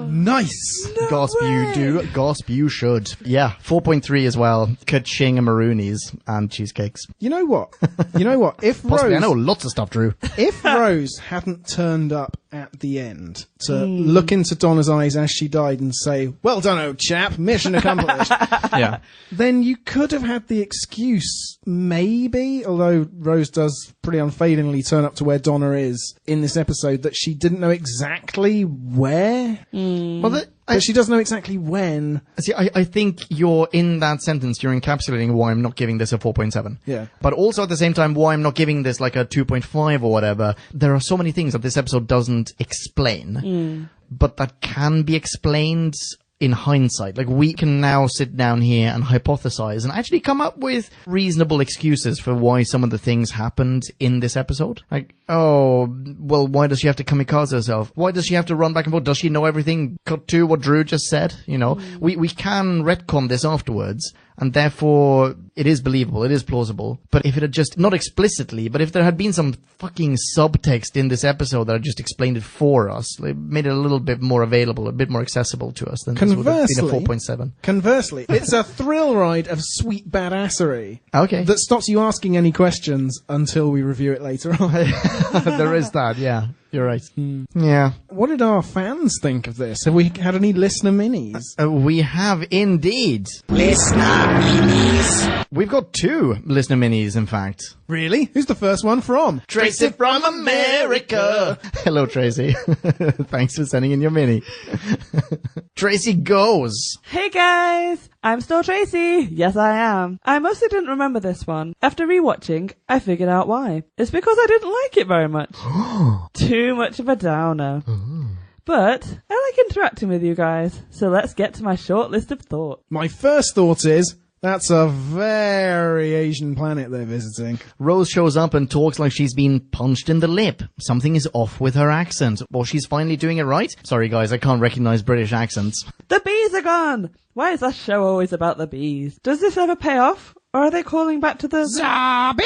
S5: Nice!
S1: No Gasp way. You do. Gasp you should. Yeah, 4.3 as well. Ka-ching and maroonies and cheesecakes.
S5: You know what? If
S1: Possibly,
S5: Rose...
S1: I know lots of stuff, Drew.
S5: If Rose hadn't turned up at the end to look into Donna's eyes as she died and say, well done, old chap, mission accomplished.
S1: Yeah.
S5: Then you could have had the excuse, maybe, although Rose does pretty unfailingly turn up to where Donna is in this episode, that she didn't know exactly where.
S1: Well,
S5: but she does know exactly when.
S1: See, I think you're in that sentence, you're encapsulating why I'm not giving this a 4.7.
S5: Yeah.
S1: But also at the same time, why I'm not giving this like a 2.5 or whatever. There are so many things that this episode doesn't explain, but that can be explained in hindsight. Like, we can now sit down here and hypothesize and actually come up with reasonable excuses for why some of the things happened in this episode. Like, oh, well, why does she have to kamikaze herself? Why does she have to run back and forth? Does she know everything? Cut to what Drew just said? You know, we can retcon this afterwards and therefore it is believable, it is plausible. But if it had just, not explicitly, but if there had been some fucking subtext in this episode that had just explained it for us, it made it a little bit more available, a bit more accessible to us, then this would have been a 4.7.
S5: Conversely, it's a thrill ride of sweet badassery.
S1: Okay.
S5: That stops you asking any questions until we review it later on.
S1: There is that, yeah. You're right. Yeah.
S5: What did our fans think of this? Have we had any listener minis?
S1: We have indeed.
S3: Listener minis.
S1: We've got 2 listener minis, in fact.
S5: Really? Who's the first one from?
S1: Tracy from America. Hello, Tracy. Thanks for sending in your mini. Tracy goes.
S2: Hey guys! I'm still Tracy. Yes, I am. I mostly didn't remember this one. After rewatching, I figured out why. It's because I didn't like it very much. Too much of a downer. But I like interacting with you guys, so let's get to my short list of thoughts.
S5: My first thought is, that's a very Asian planet they're visiting.
S1: Rose shows up and talks like she's been punched in the lip. Something is off with her accent. Or she's finally doing it right? Sorry guys, I can't recognize British accents.
S2: The bees are gone! Why is that show always about the bees? Does this ever pay off? Or are they calling back to the...
S5: Zombie!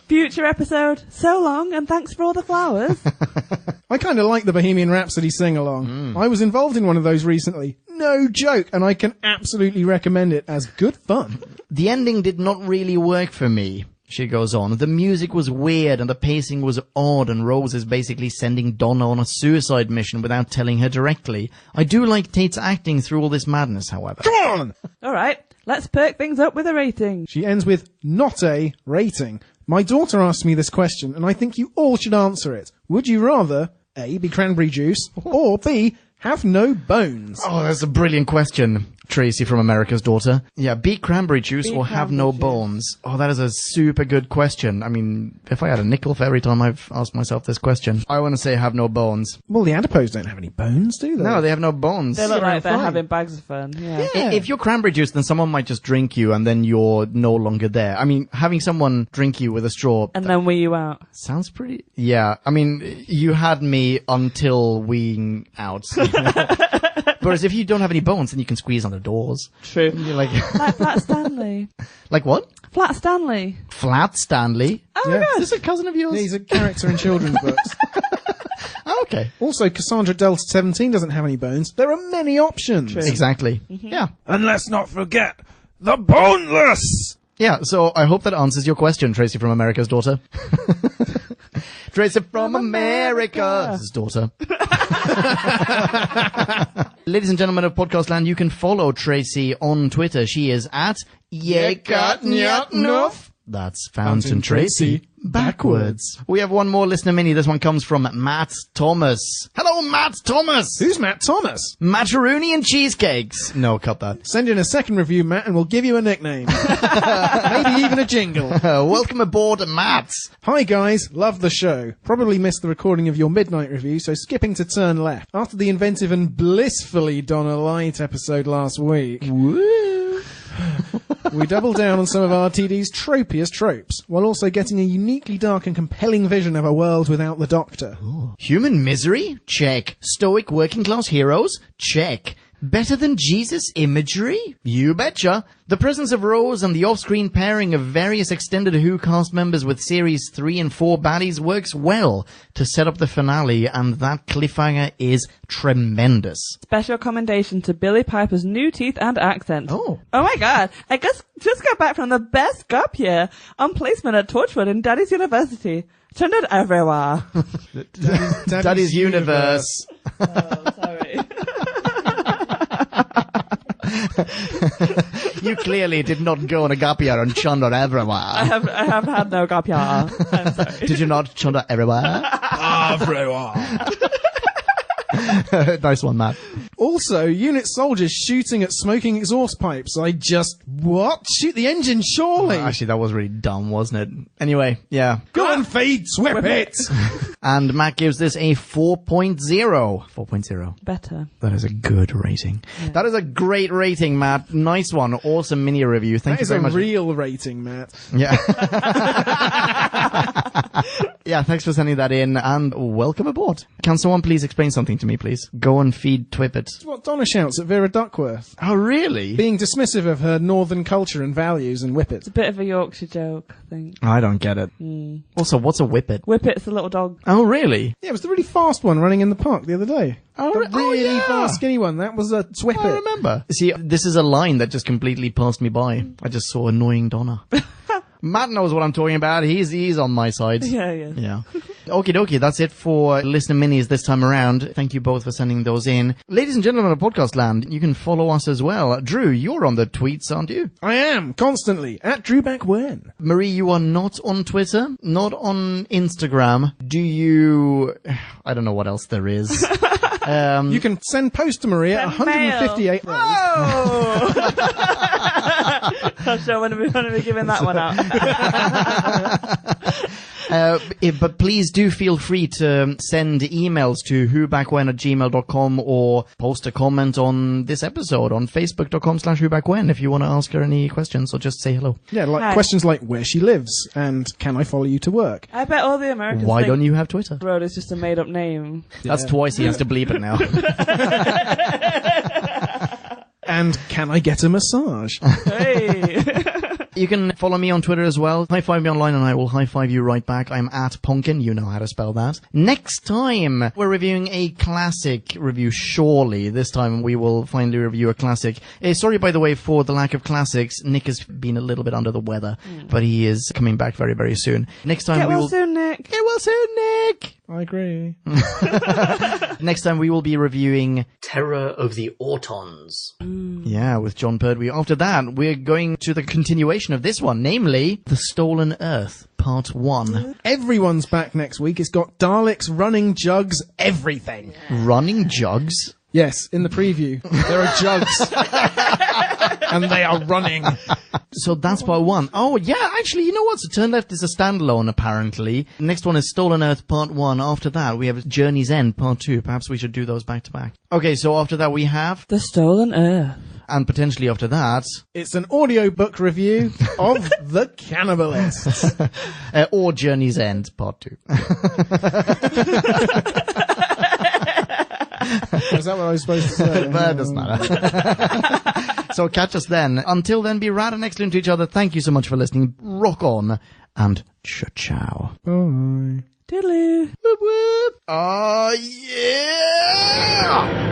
S2: Future episode. So long, and thanks for all the flowers.
S5: I kind of like the Bohemian Rhapsody sing-along. I was involved in one of those recently. No joke, and I can absolutely recommend it as good fun.
S1: The ending did not really work for me, she goes on. The music was weird and the pacing was odd, and Rose is basically sending Donna on a suicide mission without telling her directly. I do like Tate's acting through all this madness, however.
S5: Come on!
S2: Alright, let's perk things up with a rating.
S5: She ends with not a rating. My daughter asked me this question, and I think you all should answer it. Would you rather, A, be cranberry juice, or B, have no bones?
S1: Oh, that's a brilliant question. Tracy from America's Daughter. Yeah, be cranberry juice or have no bones. Oh, that is a super good question. I mean, if I had a nickel for every time I've asked myself this question, I want to say have no bones.
S5: Well, the adipose don't have any bones, do they?
S1: No, they have no bones.
S2: They look like they're
S5: fine.
S2: having bags of fun. Yeah.
S1: If you're cranberry juice, then someone might just drink you and then you're no longer there. I mean, having someone drink you with a straw...
S2: And then wee you out.
S1: Sounds pretty... Yeah, I mean, you had me until weeing out. Whereas if you don't have any bones, then you can squeeze on the doors.
S2: True.
S1: You're like...
S2: Like Flat Stanley.
S1: Like what?
S2: Flat Stanley.
S1: Flat Stanley?
S2: Oh my gosh.
S1: Is this a cousin of yours?
S5: Yeah, he's a character in children's books.
S1: Oh, okay.
S5: Also, Cassandra Delta 17 doesn't have any bones. There are many options.
S2: True.
S1: Exactly. Yeah.
S5: And let's not forget the boneless!
S1: Yeah, so I hope that answers your question, Tracy from America's Daughter. Tracy from America's Daughter. Ladies and gentlemen of Podcast Land, you can follow Tracy on Twitter. She is at Yekatnyatnov. That's Fountain Tracy backwards. We have one more listener mini. This one comes from Matt Thomas. Hello, Matt Thomas.
S5: Who's Matt Thomas?
S1: Macaroni and cheesecakes. No, cut that.
S5: Send in a second review, Matt, and we'll give you a nickname. Maybe even a jingle.
S1: Welcome aboard, Matt.
S5: Hi guys, love the show. Probably missed the recording of your midnight review, so skipping to turn left. After the inventive and blissfully Donna Light episode last week,
S1: Woo.
S5: we doubled down on some of RTD's tropiest tropes, while also getting a uniquely dark and compelling vision of a world without the Doctor.
S1: Human misery? Check. Stoic working class heroes? Check. Better than Jesus imagery? You betcha. The presence of Rose and the off-screen pairing of various extended Who cast members with series 3 and 4 baddies works well to set up the finale, and that cliffhanger is tremendous.
S2: Special commendation to Billy Piper's new teeth and accent.
S1: Oh
S2: my god, I just got back from the best gap year on placement at Torchwood in Daddy's University. Turned it everywhere.
S1: Daddy's Universe.
S2: Oh, sorry.
S1: You clearly did not go on a gap year and chunder everywhere.
S2: I have had no gap year. I'm sorry.
S1: Did you not chunder everywhere?
S5: Everywhere.
S1: Nice one, Matt.
S5: Also, unit soldiers shooting at smoking exhaust pipes. What? Shoot the engine, surely!
S1: Actually, that was really dumb, wasn't it? Anyway, yeah.
S5: Go and feed, whip it!
S1: And Matt gives this a 4.0. 4.0.
S2: Better.
S1: That is a good rating. Yeah. That is a great rating, Matt. Nice one. Awesome mini review. Thank you very much.
S5: That is a real rating, Matt.
S1: Yeah. Yeah, thanks for sending that in, and welcome aboard. Can someone please explain something to me, please? Go and feed Twippet.
S5: It's what Donna shouts at Vera Duckworth.
S1: Oh, really?
S5: Being dismissive of her northern culture and values and whippet.
S2: It's a bit of a Yorkshire joke, I think.
S1: I don't get it. Also, what's a whippet?
S2: Whippet's a little dog.
S1: Oh, really?
S5: Yeah, it was the really fast one running in the park the other day.
S1: Oh,
S5: the really
S1: yeah.
S5: fast, skinny one. That was a Twippet.
S1: I remember. See, this is a line that just completely passed me by. I just saw annoying Donna. Matt knows what I'm talking about. He's on my side.
S2: Yeah.
S1: Okie dokie, that's it for listener minis this time around. Thank you both for sending those in. Ladies and gentlemen of Podcast Land, you can follow us as well. Drew, you're on the tweets, aren't you?
S5: I am, constantly, at DrewBackWhen.
S1: Marie, you are not on Twitter, not on Instagram. Do you... I don't know what else there is.
S5: You can send post to Marie at 158 rows.
S2: Oh! Gosh, I want to be giving that one out.
S1: But please do feel free to send emails to whobackwhen@gmail.com or post a comment on this episode on facebook.com/whobackwhen if you want to ask her any questions or just say hello.
S5: Yeah, like
S2: Hi.
S5: questions like where she lives and can I follow you to work?
S2: I bet all the Americans
S1: Why
S2: think
S1: don't you have Twitter?
S2: Road is just a made-up name.
S1: That's twice he has to bleep it now.
S5: And can I get a massage?
S2: Hey!
S1: You can follow me on Twitter as well. High five me online and I will high five you right back. I'm at Ponkin. You know how to spell that. Next time, we're reviewing a classic review, surely. This time we will finally review a classic. Sorry, by the way, for the lack of classics. Nick has been a little bit under the weather, but he is coming back very, very soon. Next time
S2: Get
S1: we
S2: well
S1: will...
S2: soon, Nick.
S1: Get well soon, Nick!
S5: I agree.
S1: Next time we will be reviewing
S10: Terror of the Autons.
S1: Yeah, with John Pertwee. After that, we're going to the continuation of this one, namely The Stolen Earth, Part 1.
S5: Everyone's back next week. It's got Daleks, running jugs, everything.
S1: Running jugs?
S5: Yes, in the preview. There are jugs. And they are running.
S1: So that's Part 1. Oh, yeah, actually, you know what? So Turn Left is a standalone, apparently. The next one is Stolen Earth, Part 1. After that, we have Journey's End, Part 2. Perhaps we should do those back to back. Okay, so after that, we have...
S2: The Stolen Earth.
S1: And potentially after that...
S5: It's an audiobook review of The Cannibalists.
S1: Or Journey's End, Part 2.
S5: Is that what I was supposed to say?
S1: But it doesn't matter. So catch us then. Until then, be rad and excellent to each other. Thank you so much for listening. Rock on and ciao.
S5: Bye.
S2: Diddly.
S1: Whoop whoop. Oh, yeah!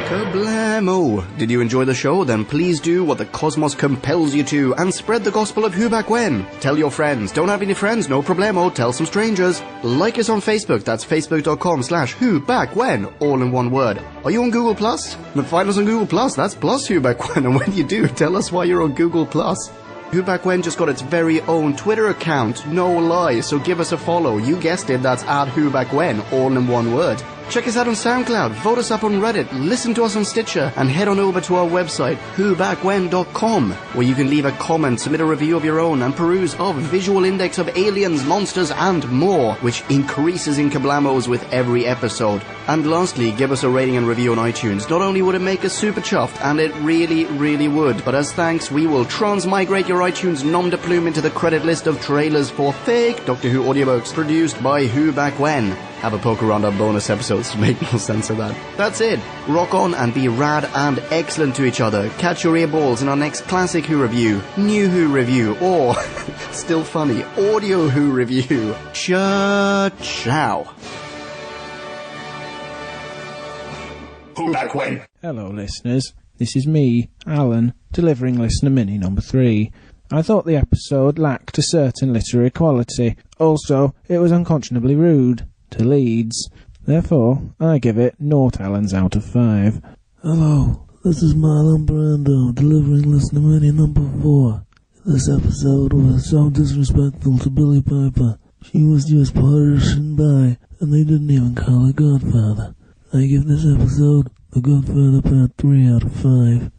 S1: Kablamo! Did you enjoy the show? Then please do what the cosmos compels you to and spread the gospel of Who Back When. Tell your friends. Don't have any friends? No problemo. Tell some strangers. Like us on Facebook. That's facebook.com/Who Back When. All in one word. Are you on Google Plus? Then find us on Google Plus. That's plus Who Back When. And when you do, tell us why you're on Google Plus. Who Back When just got its very own Twitter account. No lie. So give us a follow. You guessed it. That's @Who Back When. All in one word. Check us out on SoundCloud, vote us up on Reddit, listen to us on Stitcher, and head on over to our website, whobackwhen.com, where you can leave a comment, submit a review of your own, and peruse our visual index of aliens, monsters, and more, which increases in kablamos with every episode. And lastly, give us a rating and review on iTunes. Not only would it make us super chuffed, and it really, really would, but as thanks, we will transmigrate your iTunes nom de plume into the credit list of trailers for fake Doctor Who audiobooks produced by Who Back When. Have a poke around our bonus episodes to make more sense of that. That's it. Rock on and be rad and excellent to each other. Catch your earballs in our next Classic Who review, New Who review, or, still funny, Audio Who review. Ciao.
S9: Who Back When?
S5: Hello, listeners. This is me, Alan, delivering listener mini number 3. I thought the episode lacked a certain literary quality. Also, it was unconscionably rude to Leeds. Therefore, I give it 0 Allens out of 5.
S11: Hello, this is Marlon Brando, delivering listener mini number 4. This episode was so disrespectful to Billie Piper. She was just pushing by, and they didn't even call her Godfather. I give this episode The Godfather Part 3 out of 5.